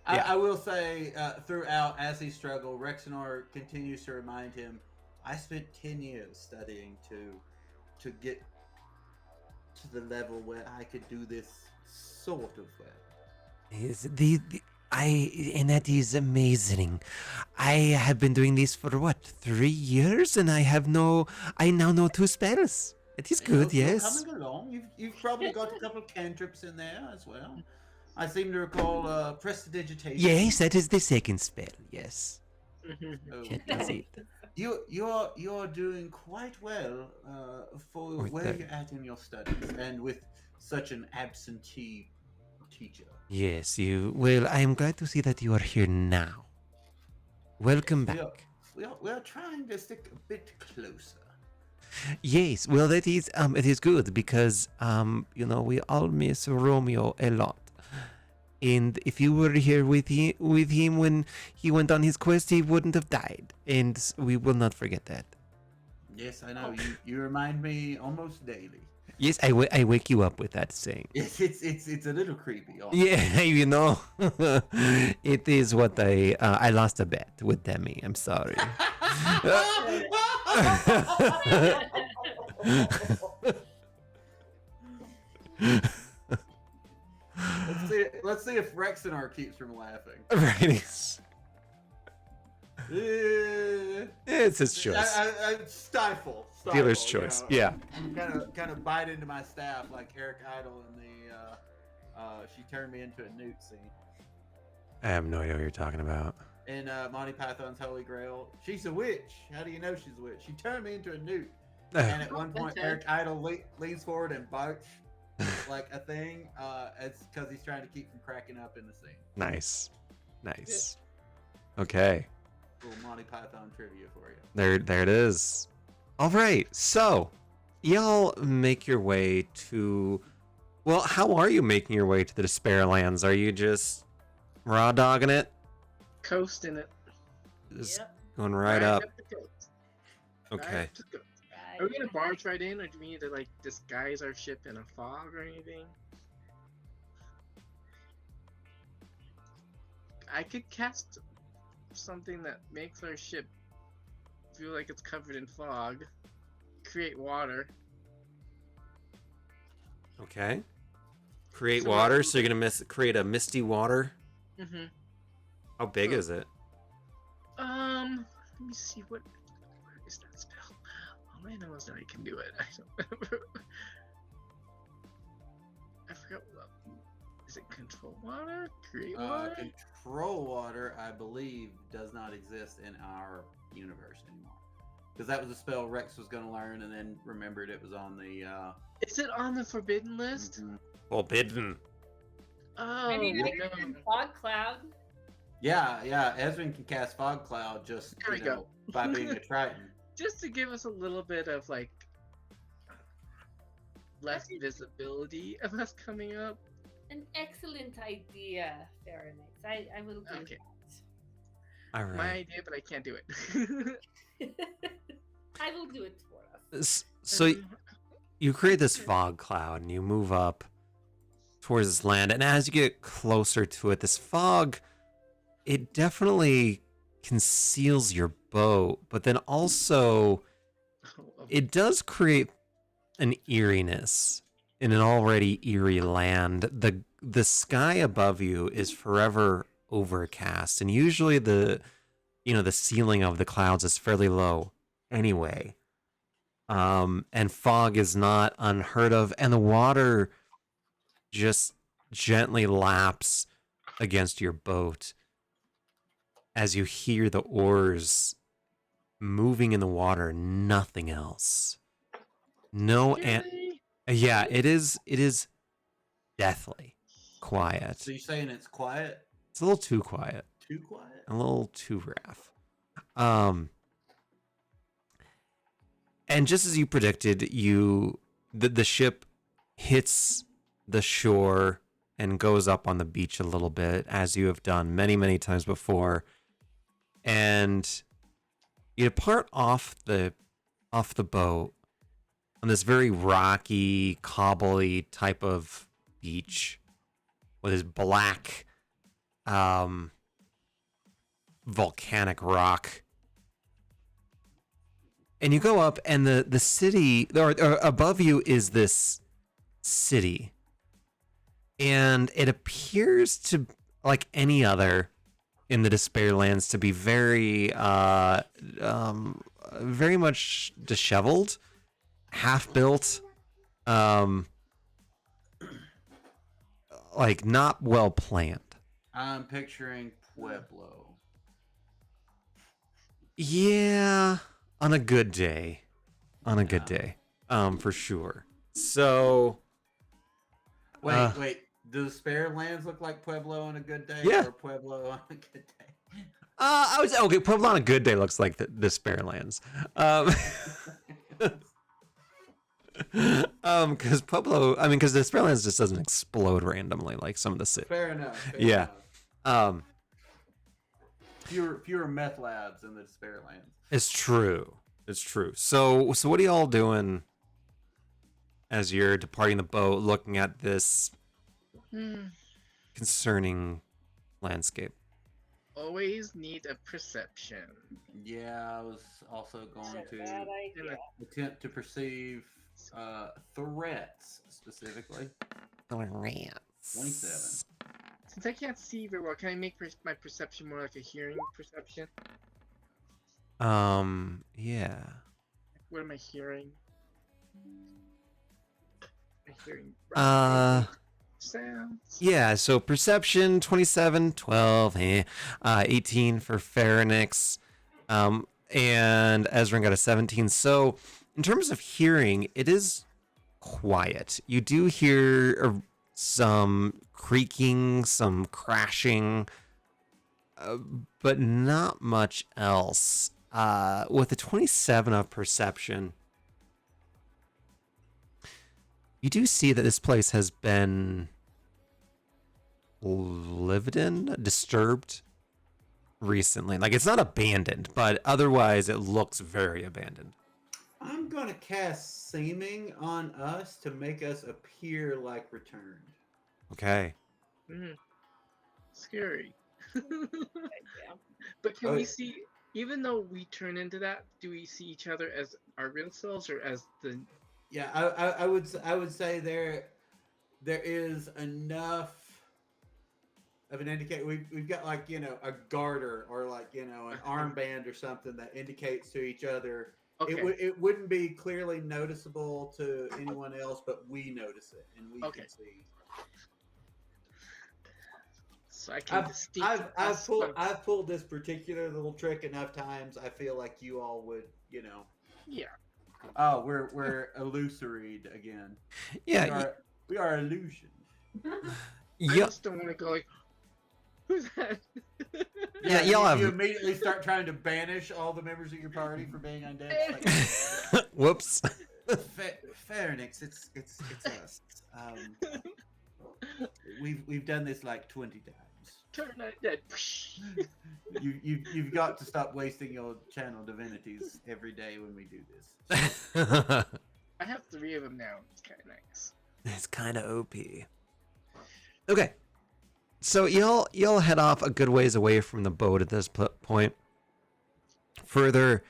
I will say throughout as he struggled, Rexenor continues to remind him, I spent 10 years studying to get to the level where I could do this sort of well. Is and that is amazing. I have been doing this for what, 3 years, and I now know 2 spells. It is good, You're yes. coming along. You've probably got a couple of cantrips in there as well. I seem to recall prestidigitation. Yes, that is the second spell, yes. Mhm. Oh, That is it. You're doing quite well for Right where there. you're at in your studies, and with such an absentee teacher. Yes, you. Well, I am glad to see that you are here now. Welcome Yes, back. we are trying to stick a bit closer. Yes, well, it is good because we all miss Romeo a lot. And if you were here with him when he went on his quest, he wouldn't have died, and we will not forget that. Yes, I know. You remind me almost daily. Yes, I wake you up with that saying. It's a little creepy. Honestly. Yeah, it is what I lost a bet with Demi. I'm sorry. Let's see if Rexinar keeps from laughing. Right. Eh, It's his choice. I stifle. Dealer's choice. Yeah. Kind of bite into my staff like Eric Idle in the she turned me into a newt scene. I have no idea what you're talking about. In Monty Python's Holy Grail, she's a witch. How do you know she's a witch? She turned me into a newt. And at one point, Eric Idle leans forward and bites like a thing. It's because he's trying to keep from cracking up in the scene. Nice. Okay. Little Monty Python trivia for you. There it is. All right. So, y'all make your way to. Well, how are you making your way to the Despair Lands? Are you just raw dogging it? Coasting it. Just Yep. going right up. the coast. Okay. Right up the coast. Are we gonna barge right in, or do we need to like disguise our ship in a fog or anything? I could cast something that makes our ship feel like it's covered in fog. Create water. Okay. Create So, water. So you're gonna create a misty water. Mm-hmm. How big So- is it? Let me see where is that spell? All I know is that I can do it. I don't remember. I forgot what. Is it control water? Create water? Control water, I believe, does not exist in our universe anymore. Because that was a spell Rex was going to learn, and then remembered it was on the. Is it on the forbidden list? Mhm. Forbidden. Oh, I mean, I no. can fog cloud. Yeah, Ezrin can cast Fog Cloud just There we go. by being a Triton. Just to give us a little bit of like less visibility of us coming up. An excellent idea, Pharonix. I will do Okay. All My right. idea, but I can't do it. that. I will do it for us. So you create this fog cloud and you move up towards this land, and as you get closer to it, this fog, it definitely conceals your boat, but then also it does create an eeriness in an already eerie land. The sky above you is forever overcast, and usually the ceiling of the clouds is fairly low anyway. And fog is not unheard of, and the water just gently laps against your boat as you hear the oars moving in the water, nothing else. No, and Really? yeah, it is deathly quiet. So you're saying it's quiet? It's a little too quiet, Too quiet? a little too rough. And just as you predicted, the ship hits the shore and goes up on the beach a little bit, as you have done many, many times before. And you depart off the boat on this very rocky, cobbly type of beach with this black volcanic rock. And you go up, and the city, or above you is this city. And it appears to, like any other in the Despair Lands, to be very, very much disheveled, half-built, like not well planned. I'm picturing Pueblo. Yeah, on a good day. On a good day. For sure. So Wait, wait. Do the spare lands look like Pueblo on a good day, Yeah. or Pueblo on a good day? I was okay. Pueblo on a good day looks like the spare lands. Because Pueblo, I mean, because the spare lands just doesn't explode randomly like some of the cities. Fair enough. Fair Yeah. enough. Fewer meth labs in the spare lands. It's true. It's true. So what are y'all doing as you're departing the boat, looking at this concerning landscape? Always need a perception. Yeah, I was also going Bad to idea. attempt to perceive threats specifically. 27. Since I can't see very well, can I make my perception more like a hearing perception? Yeah. What am I hearing? I'm hearing sounds. Yeah, so perception 27, 12, 18 for Pharonix. And Ezrin got a 17. So in terms of hearing, it is quiet. You do hear some creaking, some crashing, but not much else. With a 27 of perception, you do see that this place has been lived in, disturbed recently. Like, it's not abandoned, but otherwise it looks very abandoned. I'm gonna cast seeming on us to make us appear like returned. Okay. Scary. Yeah. But can we see, even though we turn into that, do we see each other as our real selves or as the? Yeah, I would say there is enough of an indicator. We've got, like, you know, a garter or, like, you know, an armband or something that indicates to each other. Okay. It wouldn't be clearly noticeable to anyone else, but we notice it and we can see. So I can I've pulled this particular little trick enough times. I feel like you all would, you know. Yeah. Oh, we're illusory again. Yeah. We are illusion. I Yep. just don't want to go like, who's that? Yeah, y'all have. You immediately start trying to banish all the members of your party for being undead. Like, Whoops. Pharonix, it's us. We've done this like 20 times. Turn undead. You've got to stop wasting your channel divinities every day when we do this. I have 3 of them now. It's kind of nice. It's kind of OP. Okay. So y'all head off a good ways away from the boat at this point. Further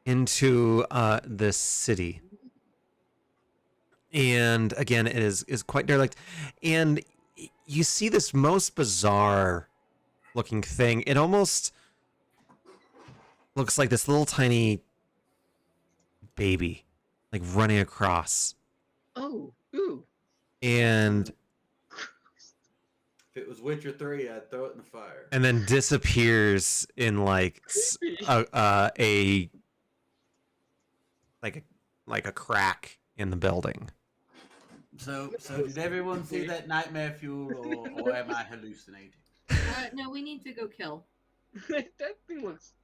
into the city. And again, it is quite derelict. And you see this most bizarre looking thing. It almost looks like this little tiny baby, like running across. Oh, ooh. And if it was Witcher 3, I'd throw it in the fire. And then disappears in like a crack in the building. So did everyone see that nightmare fuel, or am I hallucinating? No, we need to go kill. That thing looks.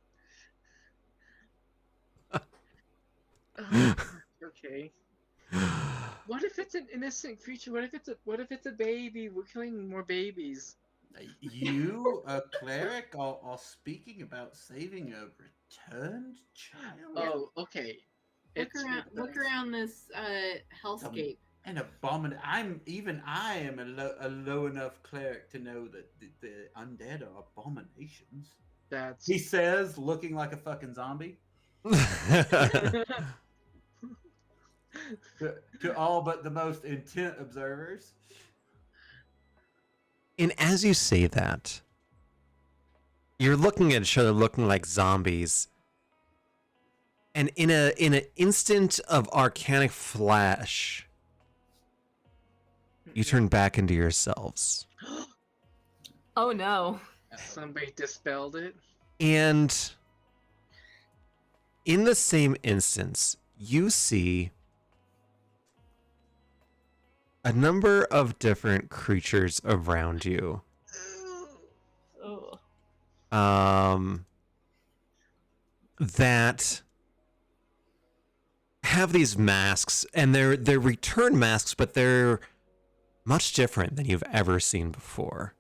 Okay. What if it's an innocent creature? What if it's a baby? We're killing more babies. You, a cleric, are speaking about saving a returned child? Oh, okay. Look around this hellscape. An abomination. I am a low enough cleric to know that the undead are abominations. He says, looking like a fucking zombie. to all but the most intent observers. And as you say that, you're looking at each other looking like zombies. And in an instant of arcanic flash, you turn back into yourselves. Oh no. Somebody dispelled it. And in the same instance, you see a number of different creatures around you. Oh. That have these masks, and they're return masks, but they're much different than you've ever seen before.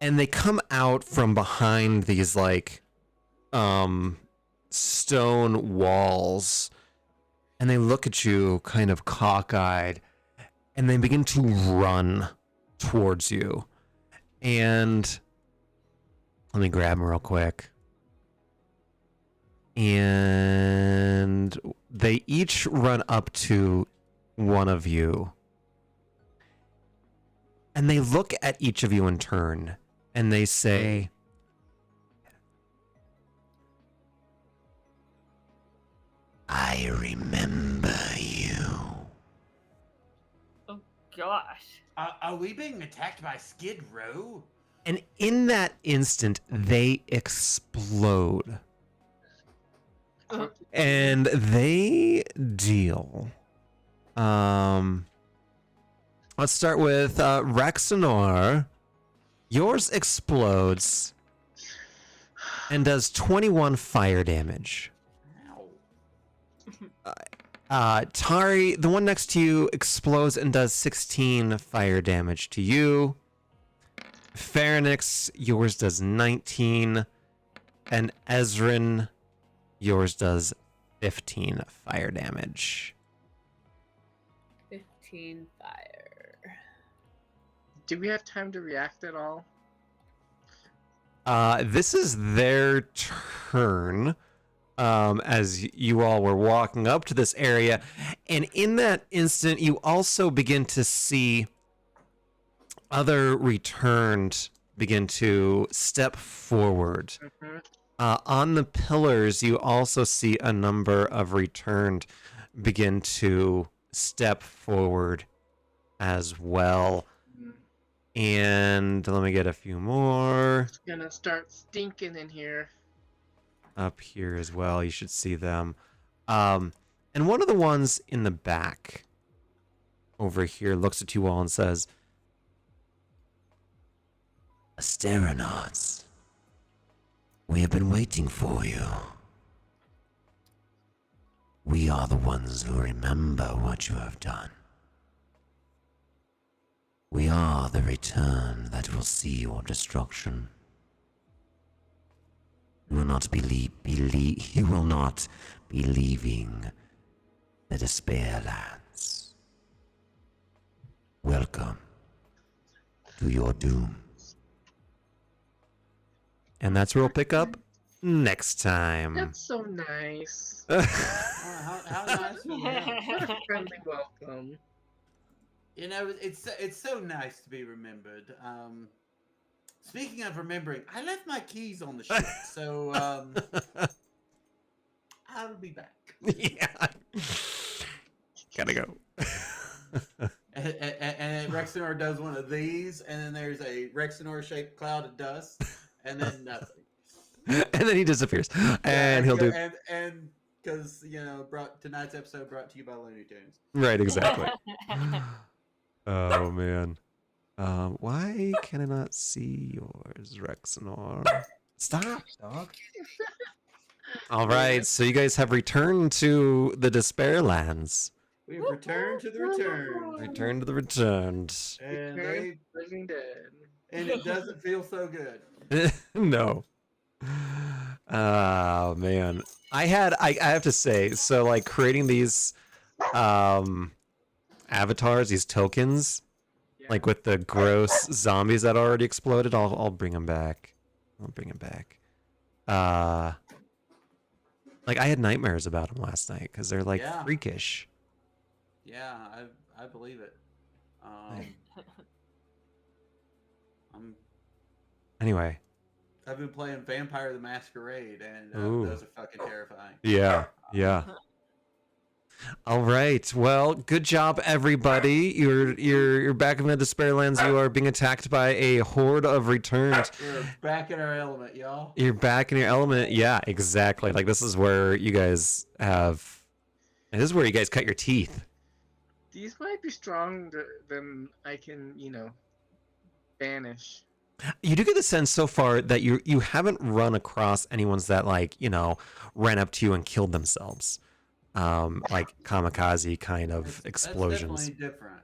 And they come out from behind these like stone walls, and they look at you kind of cockeyed, and they begin to run towards you. And let me grab them real quick. And they each run up to one of you. And they look at each of you in turn. And they say, I remember you. Oh gosh. Are we being attacked by Skid Row? And in that instant, they explode. And they deal. Let's start with Rexanor. Yours explodes and does 21 fire damage. Tari, the one next to you, explodes and does 16 fire damage to you. Pharynx, yours does 19. And Ezrin, yours does 15 fire damage. 15 fire. Do we have time to react at all? This is their turn. As you all were walking up to this area, and in that instant, you also begin to see other returned begin to step forward. On the pillars, you also see a number of returned begin to step forward as well. And let me get a few more. It's gonna start stinking in here. Up here as well, you should see them. And one of the ones in the back over here looks at you all and says, Asteronauts, we have been waiting for you. We are the ones who remember what you have done. We are the return that will see your destruction. You will not you will not be leaving the Despair Lands. Welcome to your doom. And that's where we'll pick up next time. That's so nice. How nice was that? What a friendly welcome. You know, it's so nice to be remembered. Speaking of remembering, I left my keys on the ship, so I'll be back. Yeah. Gotta go. And Rexanor does one of these, and then there's a Rexanor-shaped cloud of dust, and then nothing. And then he disappears. And he'll do... And because, you know, tonight's episode brought to you by Looney Tunes. Right, exactly. Oh, man. Why can I not see yours, Rexanor? Stop, dog. All right, so you guys have returned to the Despair Lands. We've returned to the return. Return to the returned. And Living Dead. and it doesn't feel so good. No. Oh, man. I have to say, so like creating these avatars, these tokens, like with the gross zombies that already exploded, I'll bring them back. I'll bring them back. Like I had nightmares about them last night because they're like freakish. Yeah, I believe it. Anyway. I've been playing Vampire the Masquerade, and those are fucking terrifying. Yeah, yeah. All right. Well, good job, everybody. You're back in the Despair Lands. You are being attacked by a horde of returned. We're back in our element, y'all. You're back in your element. Yeah, exactly. Like this is where you guys have. This is where you guys cut your teeth. These might be stronger than I can, banish. You do get the sense so far that you haven't run across anyone's that ran up to you and killed themselves, like kamikaze kind of explosions. That's definitely different.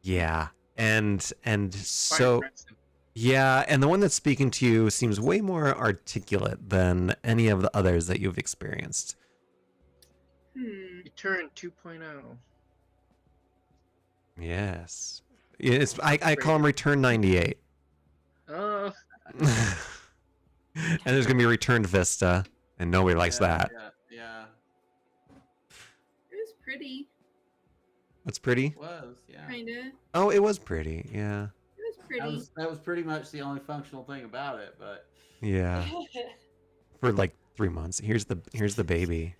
Yeah, and Quite so impressive. yeah, and the one that's speaking to you seems way more articulate than any of the others that you've experienced. Return 2.0. Yes, it's I call him Return 98. Oh, And there's gonna be Returned Vista, and nobody likes that. Yeah. It was pretty, That's pretty. It was, yeah. kinda. Oh, it was pretty. Yeah. It was pretty. That was pretty much the only functional thing about it, but Yeah. For like 3 months. Here's the baby.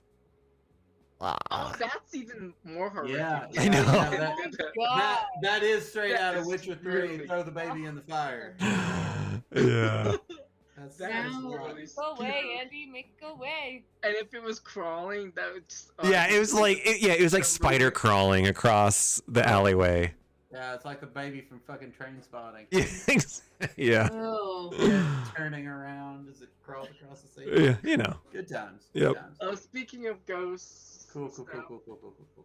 oh, that's even more horrific. yeah, I know. yeah, God. that is straight That out of is Witcher 3. really- Throw the baby in the fire. Yeah. That's That is Wow. really Go away, scary. Andy. Make it go away. And if it was crawling, that would just. Yeah, it was like it was like spider crawling across the alleyway. Yeah, it's like the baby from fucking Train Spotting. Yeah. Oh. Turning around as it crawls across the sea. Yeah, you know. Good times. Yep. Good times. Oh, speaking of ghosts. Cool.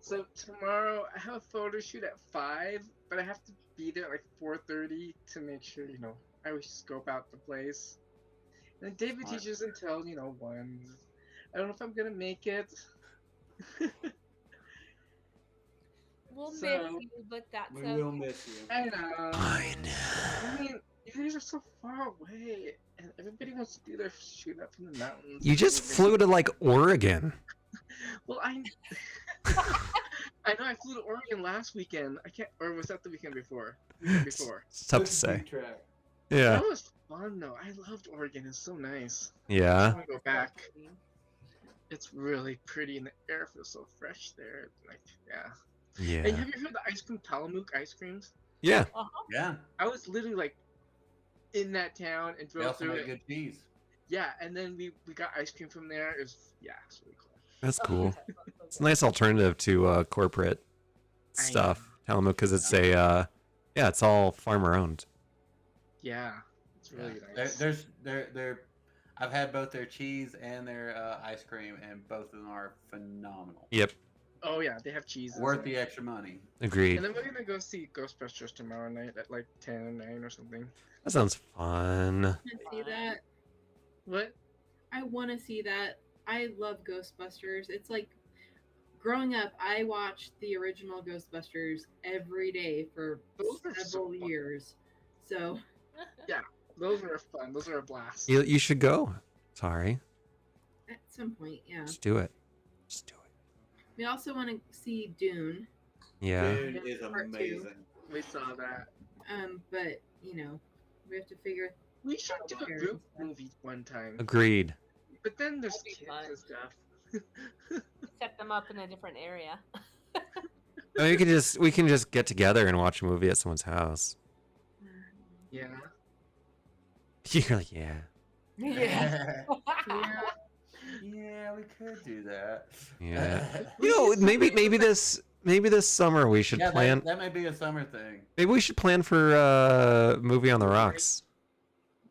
So tomorrow I have a photo shoot at 5, but I have to be there at like 4:30 to make sure I always scope out the place. And David Smart. teaches until 1. I don't know if I'm gonna make it. We'll So, miss you, but that's We okay. will miss you. I know. I I mean, you guys are so far away, and everybody wants to do their shoot up from the mountains. You just flew to like Oregon. Well, I know I flew to Oregon last weekend. I can't, or was that the weekend before? Before. It's tough to This is a say. big track. Yeah. That was fun though. I loved Oregon. It's so nice. I Yeah. want to go back. It's really pretty, and the air feels so fresh there. Like, yeah. And Yeah. have you heard the ice cream Tillamook ice creams? Yeah. Yeah. I was literally like in that town and They drove also through make it. good cheese. Yeah, and then we got ice cream from there. It's really cool. That's cool. It's a nice alternative to corporate I stuff. Tillamook, because it's it's all farmer owned. Yeah, it's really Yeah. nice. They're I've had both their cheese and their ice cream, and both of them are phenomenal. Yep. Oh yeah, they have cheese. Worth the extra money. Agreed. And then we're gonna go see Ghostbusters tomorrow night at like 10 or 9 or something. That sounds fun. I want to see that. What? I want to see that. I love Ghostbusters. It's like growing up, I watched the original Ghostbusters every day for Those are so several fun. years. So Those are fun. Those are a blast. You should go. Sorry. at some point, yeah. Just do it. Just do it. We also want to see Dune. Yeah. Dude is Part two. amazing. We saw that. But we have to figure. We should do a Very group fun. movie one time. Agreed. But then there's That'd be kids fun. and stuff. Set them up in a different area. I mean, we can just get together and watch a movie at someone's house. Yeah. You're like, yeah. Yeah. Yeah. Yeah, we could do that. Yeah. Maybe this summer we should Yeah, plan. that may be a summer thing. Maybe we should plan for movie on the rocks.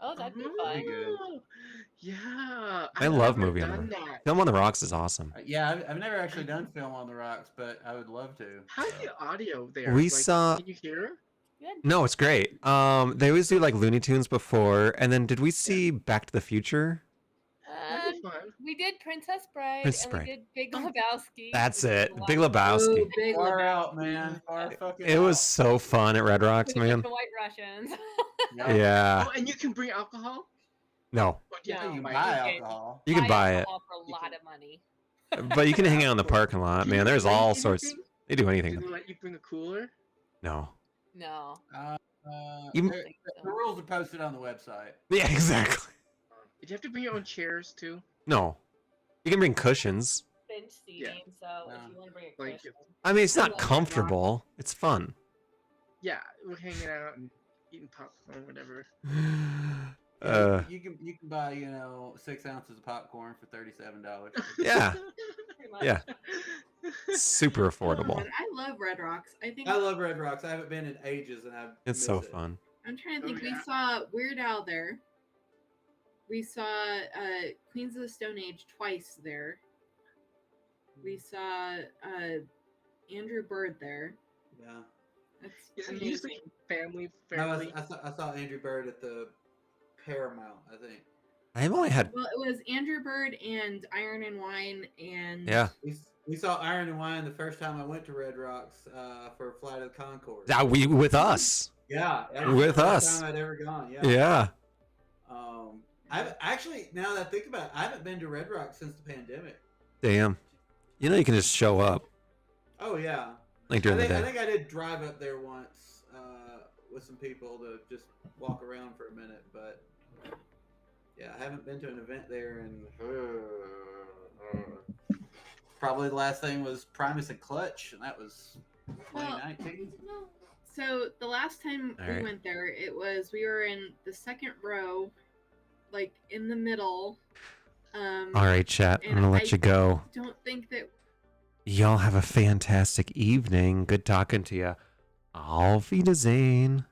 Oh, that'd be Pretty fun. good. Yeah. I love never movie on done the that. Film on the Rocks is awesome. Yeah, I've never actually done film on the rocks, but I would love to. How's the audio there? We Like, saw- Can you hear? Good. No, it's great. They always do like Looney Tunes before, and then did we see Back to the Future? That'd be fun. We did Princess Bride Princess and Bride. we did Big Lebowski. That's which was it. a lot Big of fun. Lebowski. Big Far Lebowski. out, man. Far fucking It was out. so fun at Red Rocks, With a bunch man. of White Russians. Yeah. Oh, and you can bring alcohol? No, Or do you have No. to You buy buy it? alcohol. you can buy it, alcohol for a You lot can- of money. but you can hang out in the parking lot, Can man. you There's bring all sorts. anything? They do Do anything. they let you bring a cooler? No. No. You- The rules are posted on the website. Yeah, exactly. Did you have to bring your own chairs too? No. You can bring cushions. Bench seats. party Yeah. game, so if you want to bring a Like, Christian. I mean, it's I not love Red Rock. comfortable. It's fun. Yeah, we're hanging out and eating popcorn, whatever. Uh, you can buy 6 ounces of popcorn for $37. yeah, Pretty much. yeah, super Oh, affordable. God, I love Red Rocks. I think I love Red Rocks. I haven't been in ages, and I It's miss so it. fun. I'm trying to Oh, think. We yeah. saw Weird Al there. We saw Queens of the Stone Age twice there. We saw Andrew Bird there. Yeah. That's Is it amazing. usually family No, friendly? I saw Andrew Bird at the Paramount, I think. I've only had Well, it was Andrew Bird and Iron and Wine and yeah. We saw Iron and Wine the first time I went to Red Rocks for Flight of the Conchords. That we with us. Yeah, that was With the us. first time I'd ever gone. Yeah. Yeah. I've actually, now that I think about it, I haven't been to Red Rocks since the pandemic. Damn. You know you can just show up Oh yeah. like during the I day. think I did drive up there once with some people to just walk around for a minute, but yeah, I haven't been to an event there in probably the last thing was Primus and Clutch, and that was 2019. So the last time All we right. went there, we were in the second row, like in the middle. All right, chat. I'm and gonna let I you go. Don't think that Y'all have a fantastic evening. Good talking to you. Auf Wiedersehen.